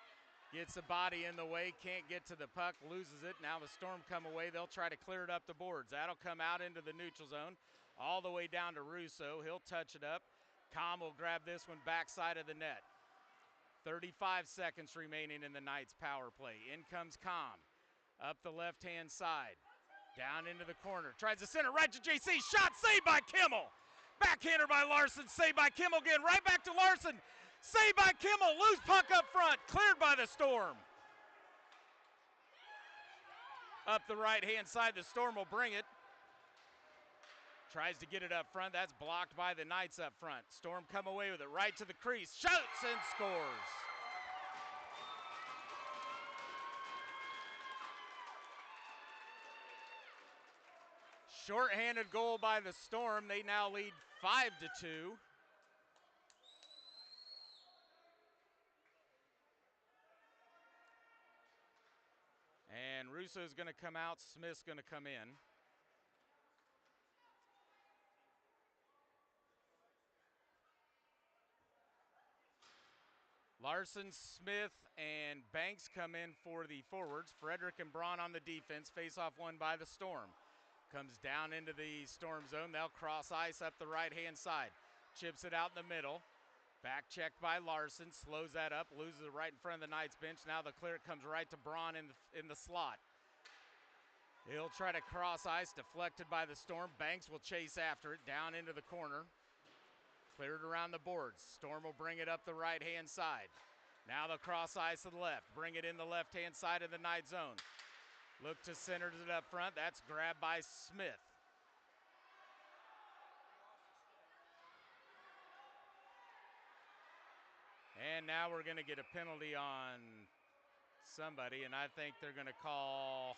[SPEAKER 1] Gets the body in the way. Can't get to the puck. Loses it. Now the Storm come away. They'll try to clear it up the boards. That'll come out into the neutral zone. All the way down to Russo. He'll touch it up. Com will grab this one backside of the net. 35 seconds remaining in the Knights power play. In comes Com. Up the left-hand side. Down into the corner. Tries to center right to JC. Shot saved by Kimmel. Backhander by Larson. Saved by Kimmel again. Right back to Larson. Saved by Kimmel. Loose puck up front. Cleared by the Storm. Up the right-hand side. The Storm will bring it. Tries to get it up front. That's blocked by the Knights up front. Storm come away with it. Right to the crease. Shoots and scores. Short-handed goal by the Storm. They now lead 5-2. And Russo's going to come out. Smith's going to come in. Larson, Smith, and Banks come in for the forwards. Frederick and Braun on the defense. Face-off won by the Storm. Comes down into the Storm zone. They'll cross ice up the right-hand side. Chips it out in the middle. Back checked by Larson. Slows that up. Loses it right in front of the Knights bench. Now the clear comes right to Braun in the slot. He'll try to cross ice. Deflected by the Storm. Banks will chase after it. Down into the corner. Cleared around the boards. Storm will bring it up the right-hand side. Now they'll cross ice to the left. Bring it in the left-hand side of the Knight zone. Look to center it up front. That's grabbed by Smith. And now we're going to get a penalty on somebody, and I think they're going to call.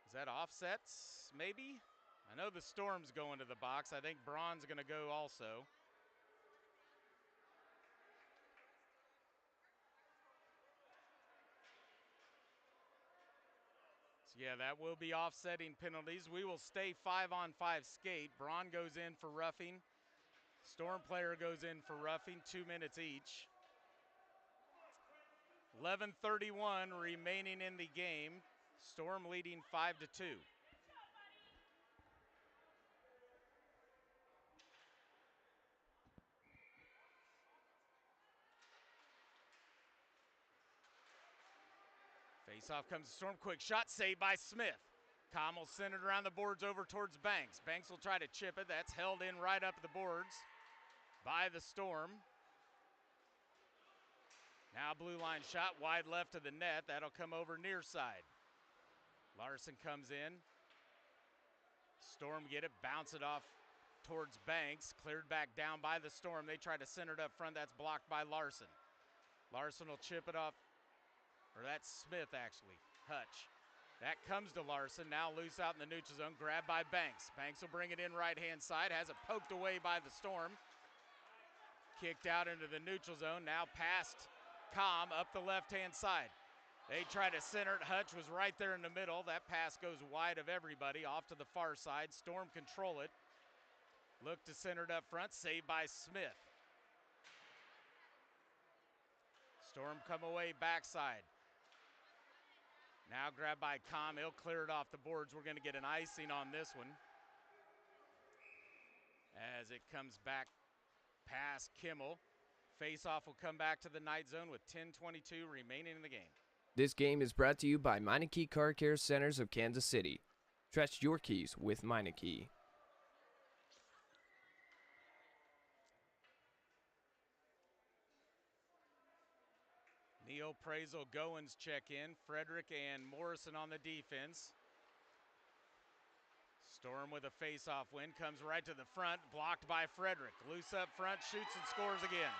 [SPEAKER 1] Is that offsets, maybe? I know the Storm's going to the box. I think Braun's going to go also. So yeah, that will be offsetting penalties. We will stay 5-on-5 skate. Braun goes in for roughing. Storm player goes in for roughing, 2 minutes each. 11:31 remaining in the game. Storm leading 5-2. Face-off comes to Storm. Quick shot saved by Smith. Commel centered around the boards over towards Banks. Banks will try to chip it. That's held in right up the boards by the Storm. Now blue line shot wide left of the net. That'll come over near side. Larson comes in. Storm get it, bounce it off towards Banks. Cleared back down by the Storm. They try to center it up front. That's blocked by Larson. Larson will chip it off. Or that's Smith, actually. Hutch. That comes to Larson. Now loose out in the neutral zone. Grabbed by Banks. Banks will bring it in right-hand side. Has it poked away by the Storm. Kicked out into the neutral zone. Now past Com up the left-hand side. They try to center it. Hutch was right there in the middle. That pass goes wide of everybody. Off to the far side. Storm control it. Look to center it up front. Saved by Smith. Storm come away backside. Now grabbed by Com. He'll clear it off the boards. We're going to get an icing on this one. As it comes back past Kimmel. Face-off will come back to the Knight Zone with 10:22 remaining in the game.
[SPEAKER 2] This game is brought to you by Meineke Car Care Centers of Kansas City. Trust your keys with Meineke.
[SPEAKER 1] Neal, Prazel, Goins check in. Frederick and Morrison on the defense. Storm with a face-off win. Comes right to the front. Blocked by Frederick. Loose up front. Shoots and scores again.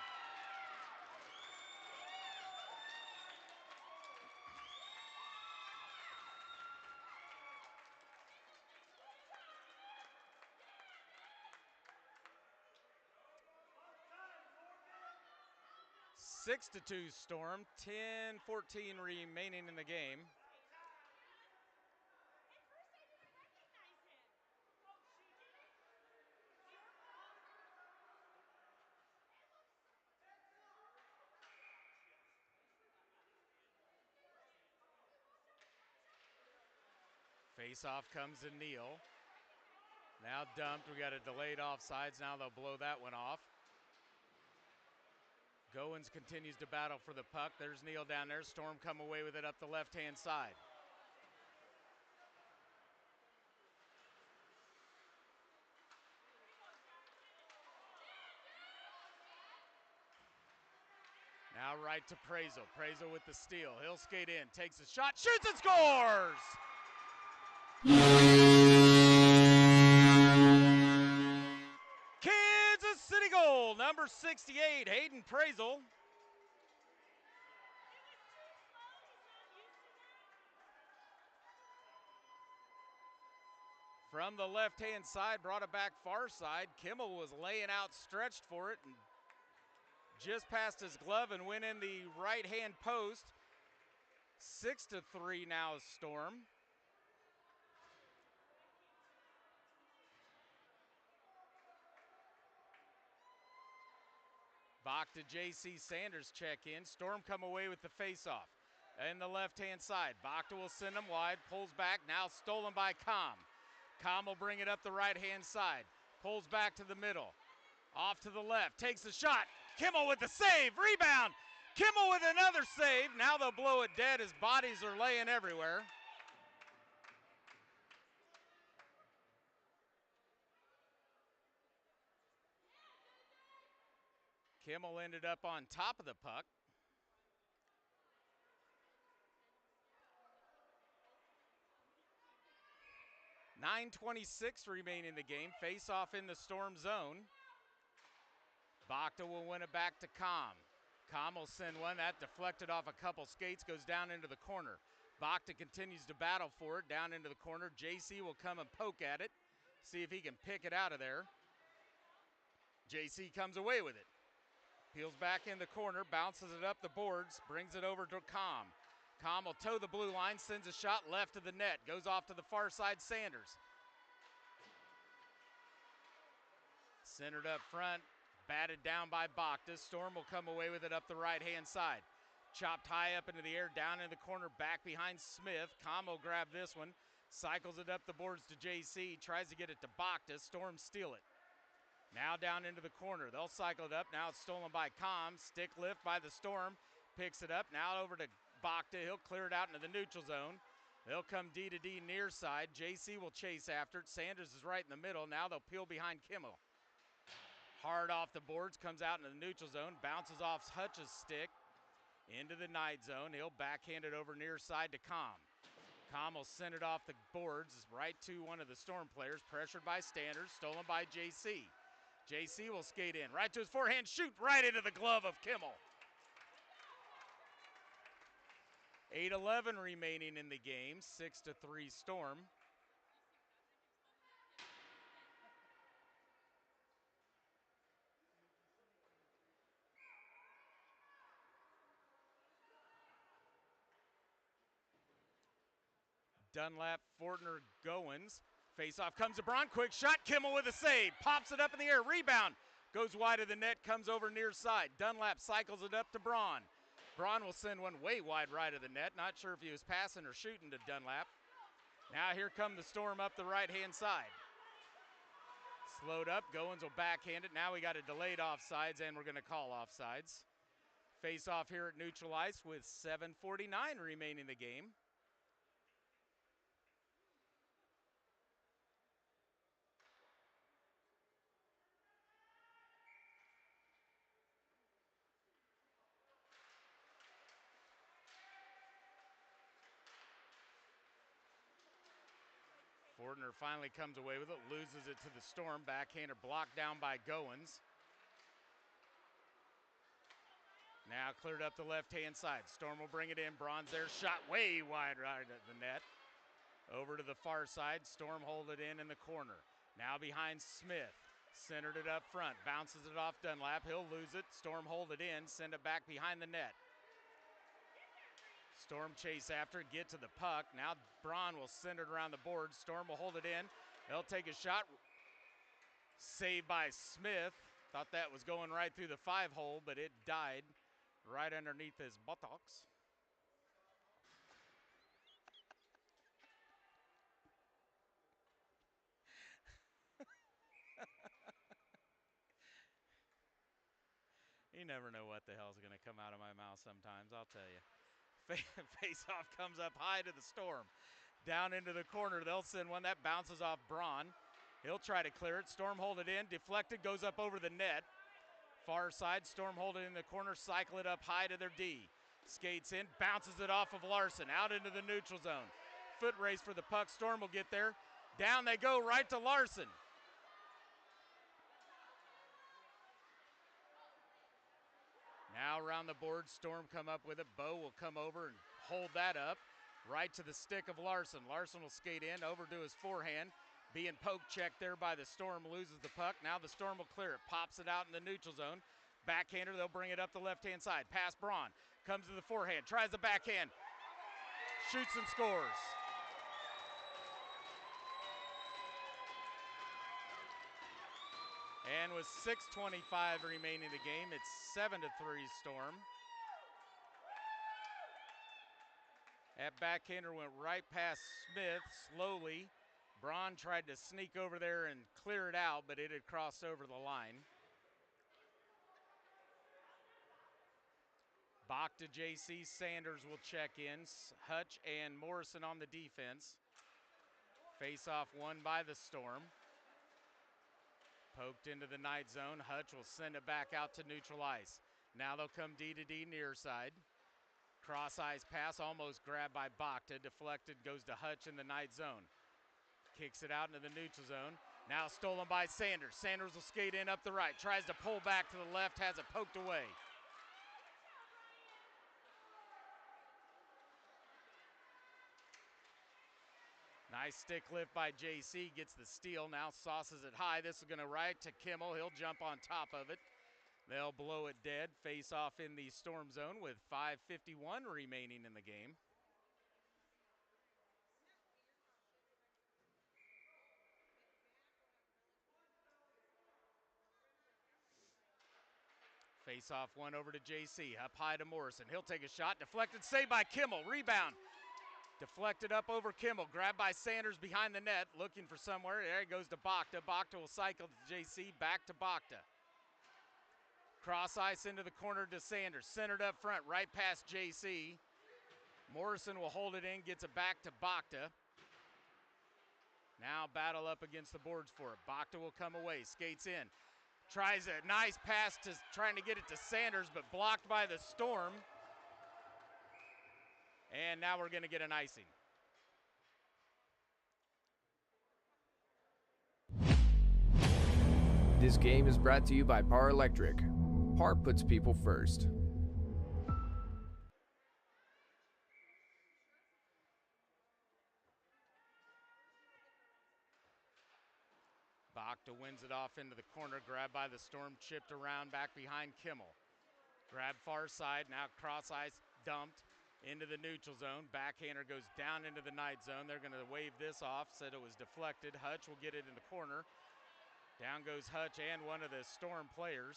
[SPEAKER 1] Six to 2 Storm, 10:14 remaining in the game. Face-off comes to Neal. Now dumped. We got a delayed offsides. Now they'll blow that one off. Goins continues to battle for the puck. There's Neal down there. Storm come away with it up the left-hand side. Now right to Prazel. Prazel with the steal. He'll skate in, takes a shot, shoots and scores! Kansas City goal, number 68, Hayden Prazel. From the left-hand side, brought it back far side. Kimmel was laying out, stretched for it, and just past his glove and went in the right-hand post. 6-3 now Storm. Bach to J.C. Sanders check in. Storm come away with the face-off. In the left-hand side. Bach will send him wide, pulls back, now stolen by Com. Com will bring it up the right-hand side. Pulls back to the middle. Off to the left, takes the shot. Kimmel with the save, rebound. Kimmel with another save. Now they'll blow it dead as bodies are laying everywhere. Kimmel ended up on top of the puck. 9:26 remaining in the game. Face off in the Storm zone. Bakta will win it back to Com. Com will send one. That deflected off a couple skates, goes down into the corner. Bakta continues to battle for it down into the corner. JC will come and poke at it, see if he can pick it out of there. JC comes away with it. Peels back in the corner, bounces it up the boards, brings it over to Com. Com will toe the blue line, sends a shot left of the net, goes off to the far side, Sanders. Centered up front, batted down by Bakta. Storm will come away with it up the right-hand side. Chopped high up into the air, down in the corner, back behind Smith. Com will grab this one, cycles it up the boards to JC, tries to get it to Bakta. Storm steal it. Now down into the corner. They'll cycle it up. Now it's stolen by Com. Stick lift by the Storm. Picks it up. Now over to Bakta. He'll clear it out into the neutral zone. They'll come D to D near side. JC will chase after it. Sanders is right in the middle. Now they'll peel behind Kimmel. Hard off the boards. Comes out into the neutral zone. Bounces off Hutch's stick into the night zone. He'll backhand it over near side to Com. Com will send it off the boards right to one of the Storm players. Pressured by Sanders. Stolen by JC. JC will skate in, right to his forehand, shoot right into the glove of Kimmel. 8:11 remaining in the game, 6-3 Storm. Dunlap, Fortner, Goins. Face-off comes to Braun, quick shot, Kimmel with a save, pops it up in the air, rebound, goes wide of the net, comes over near side. Dunlap cycles it up to Braun. Braun will send one way wide right of the net, not sure if he was passing or shooting to Dunlap. Now here come the Storm up the right-hand side. Slowed up, Goins will backhand it, now we got a delayed offsides and we're gonna call offsides. Face-off here at neutral ice with 7:49 remaining in the game. Fortner finally comes away with it, loses it to the Storm. Backhander blocked down by Goins. Now cleared up the left-hand side. Storm will bring it in. Braun's there, shot way wide right at the net. Over to the far side. Storm hold it in the corner. Now behind Smith. Centered it up front. Bounces it off Dunlap. He'll lose it. Storm hold it in. Send it back behind the net. Storm chase after it, get to the puck. Now Braun will send it around the board. Storm will hold it in. They'll take a shot. Saved by Smith. Thought that was going right through the 5-hole, but it died right underneath his buttocks. You never know what the hell's going to come out of my mouth sometimes, I'll tell you. Face-off comes up high to the Storm. Down into the corner, they'll send one. That bounces off Braun. He'll try to clear it. Storm hold it in. Deflected, goes up over the net. Far side, Storm hold it in the corner, cycle it up high to their D. Skates in, bounces it off of Larson, out into the neutral zone. Foot race for the puck. Storm will get there. Down they go, right to Larson. Now around the board, Storm come up with it. Bo will come over and hold that up. Right to the stick of Larson. Larson will skate in, over to his forehand. Being poke checked there by the Storm, loses the puck. Now the Storm will clear it, pops it out in the neutral zone. Backhander, they'll bring it up the left-hand side. Pass Braun, comes to the forehand, tries the backhand. Shoots and scores. And with 6:25 remaining in the game, it's 7-3 Storm. That backhander went right past Smith slowly. Braun tried to sneak over there and clear it out, but it had crossed over the line. Bach to JC, Sanders will check in. Hutch and Morrison on the defense. Face-off won by the Storm. Poked into the night zone. Hutch will send it back out to neutral ice. Now they'll come D to D near side. Cross ice pass almost grabbed by Bakta. Deflected, goes to Hutch in the night zone. Kicks it out into the neutral zone. Now stolen by Sanders. Sanders will skate in up the right. Tries to pull back to the left. Has it poked away. Nice stick lift by JC. Gets the steal. Now sauces it high. This is going to right to Kimmel. He'll jump on top of it. They'll blow it dead. Face off in the Storm zone with 5:51 remaining in the game. Face off one over to JC. Up high to Morrison. He'll take a shot. Deflected. Saved by Kimmel. Rebound. Deflected up over Kimmel. Grabbed by Sanders behind the net. Looking for somewhere. There he goes to Bakta. Bakta will cycle to JC. Back to Bakta. Cross ice into the corner to Sanders. Centered up front. Right past JC. Morrison will hold it in. Gets it back to Bakta. Now battle up against the boards for it. Bakta will come away. Skates in. Tries a nice pass to trying to get it to Sanders, but blocked by the Storm. And now we're going to get an icing.
[SPEAKER 2] This game is brought to you by Par Electric. Par puts people first.
[SPEAKER 1] Bakta wins it off into the corner, grabbed by the Storm, chipped around back behind Kimmel. Grab far side, now cross ice dumped into the neutral zone. Backhander goes down into the night zone. They're gonna wave this off, said it was deflected. Hutch will get it in the corner. Down goes Hutch and one of the Storm players.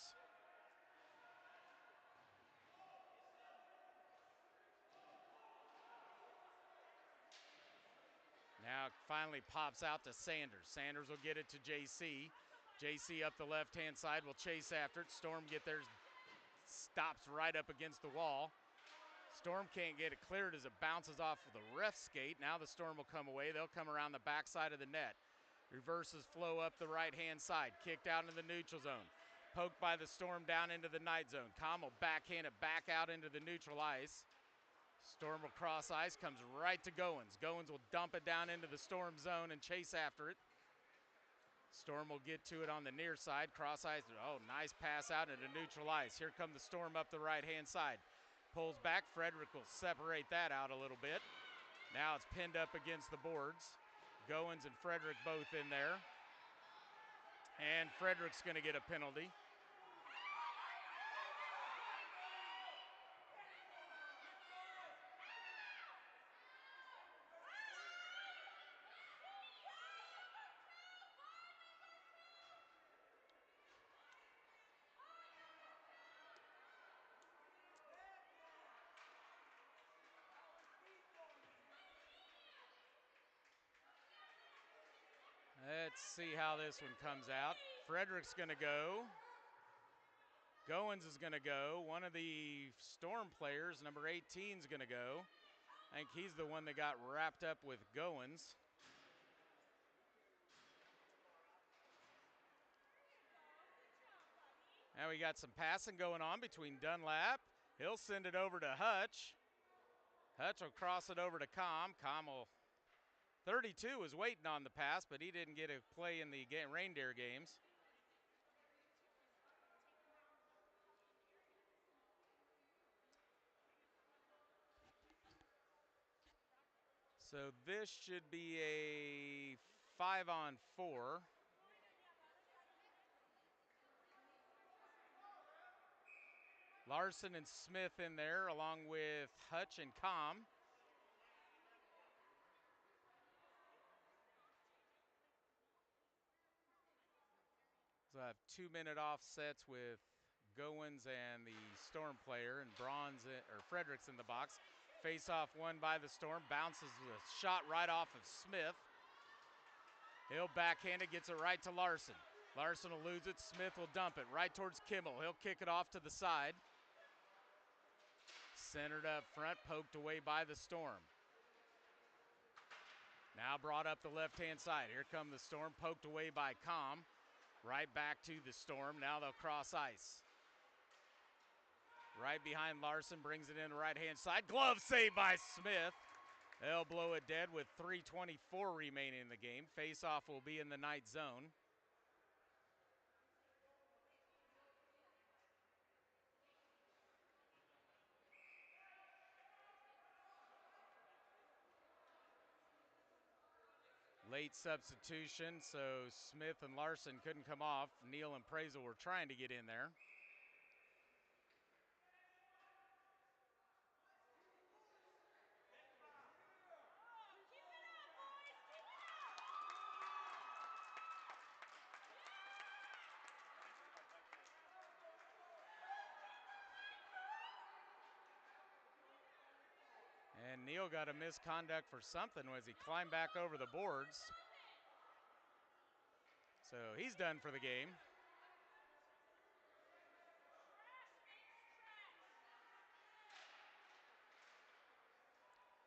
[SPEAKER 1] Now finally pops out to Sanders. Sanders will get it to JC. JC up the left-hand side will chase after it. Storm get theirs, stops right up against the wall. Storm can't get it cleared as it bounces off of the ref skate. Now the Storm will come away. They'll come around the backside of the net. Reverses flow up the right-hand side. Kicked out into the neutral zone. Poked by the Storm down into the night zone. Com will backhand it back out into the neutral ice. Storm will cross ice, comes right to Goins. Goins will dump it down into the Storm zone and chase after it. Storm will get to it on the near side. Cross ice, oh, nice pass out into neutral ice. Here come the Storm up the right-hand side. Pulls back, Frederick will separate that out a little bit. Now it's pinned up against the boards. Goins and Frederick both in there. And Frederick's gonna get a penalty. Let's see how this one comes out. Frederick's gonna go. Goins is gonna go. One of the Storm players, number 18, is gonna go. I think he's the one that got wrapped up with Goins. Now we got some passing going on between Dunlap. He'll send it over to Hutch. Hutch will cross it over to Com. Com will 32 was waiting on the pass, but he didn't get a play in the reindeer games. So this should be a 5-on-4. Larson and Smith in there along with Hutch and Com. So I have 2-minute offsets with Goins and the Storm player, and Frederick's in the box. Face off one by the Storm, bounces with a shot right off of Smith. He'll backhand it, gets it right to Larson. Larson will lose it, Smith will dump it right towards Kimmel. He'll kick it off to the side. Centered up front, poked away by the Storm. Now brought up the left-hand side. Here come the Storm, poked away by Com. Right back to the Storm. Now they'll cross ice. Right behind Larson, brings it in the right-hand side. Glove save by Smith. They'll blow it dead with 3:24 remaining in the game. Face-off will be in the Knight zone. Late substitution, so Smith and Larson couldn't come off. Neal and Prazel were trying to get in there. And Neal got a misconduct for something as he climbed back over the boards. So he's done for the game.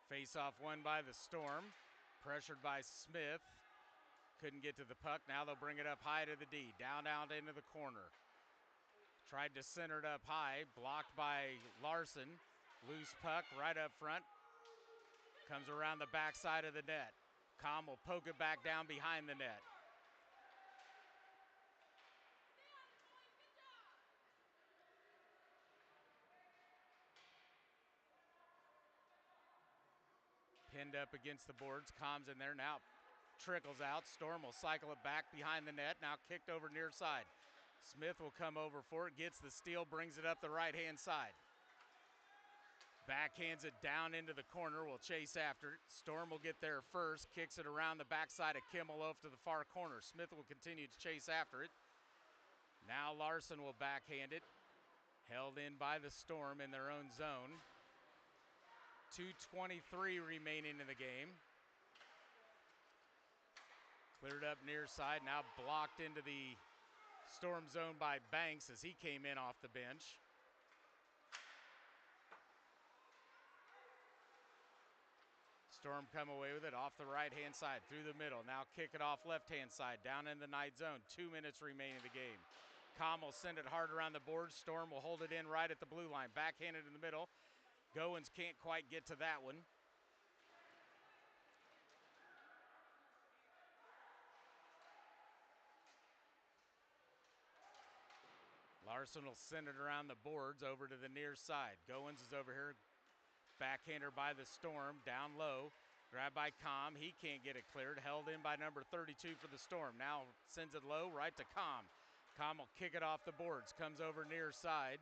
[SPEAKER 1] Face-off won by the Storm. Pressured by Smith. Couldn't get to the puck. Now they'll bring it up high to the D. Down out into the corner. Tried to center it up high. Blocked by Larson. Loose puck right up front. Comes around the backside of the net. Com will poke it back down behind the net. Pinned up against the boards. Com's in there now. Trickles out. Storm will cycle it back behind the net. Now kicked over near side. Smith will come over for it. Gets the steal. Brings it up the right-hand side. Backhands it down into the corner. Will chase after it. Storm will get there first. Kicks it around the backside of Kimmel off to the far corner. Smith will continue to chase after it. Now Larson will backhand it. Held in by the Storm in their own zone. 2:23 remaining in the game. Cleared up near side, now blocked into the Storm zone by Banks as he came in off the bench. Storm come away with it off the right-hand side, through the middle. Now kick it off left-hand side, down in the Knight zone. 2 minutes remaining in the game. Com will send it hard around the board. Storm will hold it in right at the blue line. Backhanded in the middle. Goins can't quite get to that one. Larson will send it around the boards over to the near side. Goins is over here. Backhander by the Storm, down low. Grabbed by Com. He can't get it cleared. Held in by number 32 for the Storm. Now sends it low right to Com. Com will kick it off the boards. Comes over near side.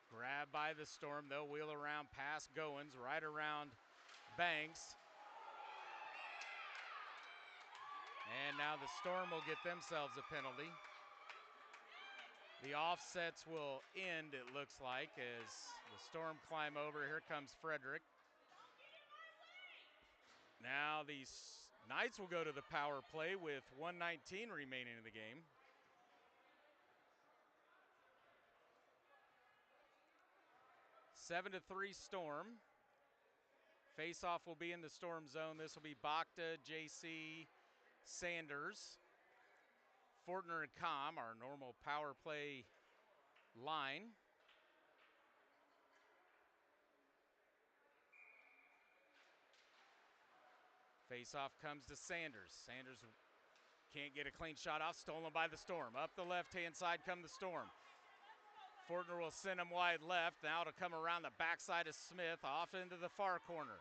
[SPEAKER 1] Grabbed by the Storm. They'll wheel around past Goins, right around Banks. And now the Storm will get themselves a penalty. The offsets will end, it looks like, as the Storm climb over. Here comes Frederick. Now the Knights will go to the power play with 1:19 remaining in the game. Seven to 3 Storm. Face-off will be in the Storm zone. This will be Bakta, JC, Sanders, Fortner, and Com, our normal power play line. Face-off comes to Sanders. Sanders can't get a clean shot off, stolen by the Storm. Up the left-hand side come the Storm. Fortner will send him wide left. Now to come around the backside of Smith, off into the far corner.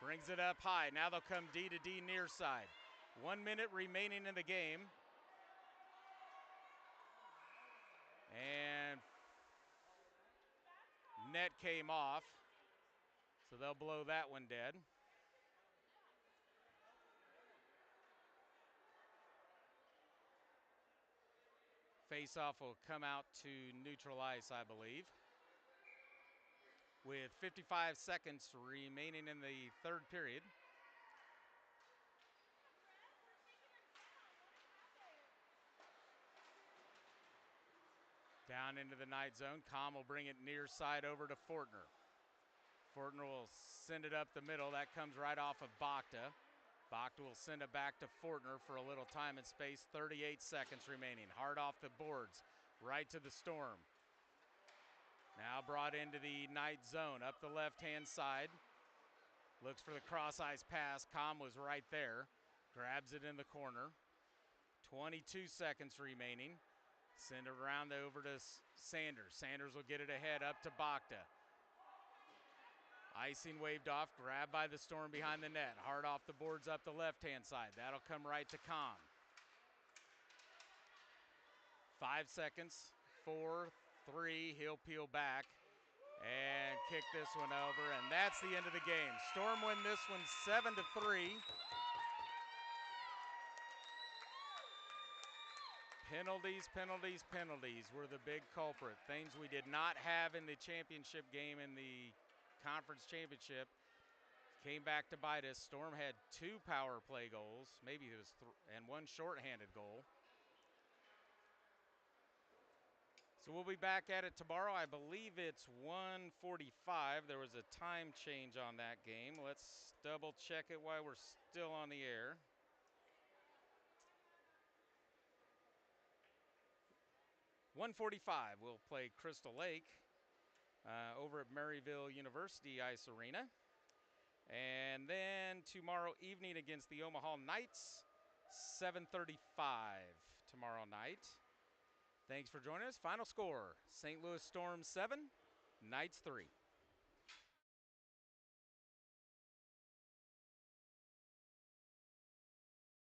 [SPEAKER 1] Brings it up high. Now they'll come D to D near side. 1 minute remaining in the game. And net came off, so they'll blow that one dead. Face-off will come out to neutral ice, I believe. With 55 seconds remaining in the third period. Down into the Knight zone. Com will bring it near side over to Fortner. Fortner will send it up the middle. That comes right off of Bakta. Bakta will send it back to Fortner for a little time and space. 38 seconds remaining. Hard off the boards. Right to the Storm. Now brought into the Knight zone. Up the left-hand side. Looks for the cross ice pass. Com was right there. Grabs it in the corner. 22 seconds remaining. Send it around over to Sanders. Sanders will get it ahead up to Bakta. Icing waved off, grabbed by the Storm behind the net. Hard off the boards up the left-hand side. That'll come right to Com. 5 seconds, 4, 3, he'll peel back and kick this one over, and that's the end of the game. Storm win this one 7-3. Penalties, penalties, penalties were the big culprit. Things we did not have in the championship game in the conference championship came back to bite us. Storm had 2 power play goals, maybe it was and 1 shorthanded goal. So we'll be back at it tomorrow. I believe it's 1:45. There was a time change on that game. Let's double check it while we're still on the air. (1:45) we'll play Crystal Lake over at Maryville University Ice Arena. And then tomorrow evening against the Omaha Knights, 7:35 tomorrow night. Thanks for joining us. Final score, St. Louis Storm 7, Knights 3.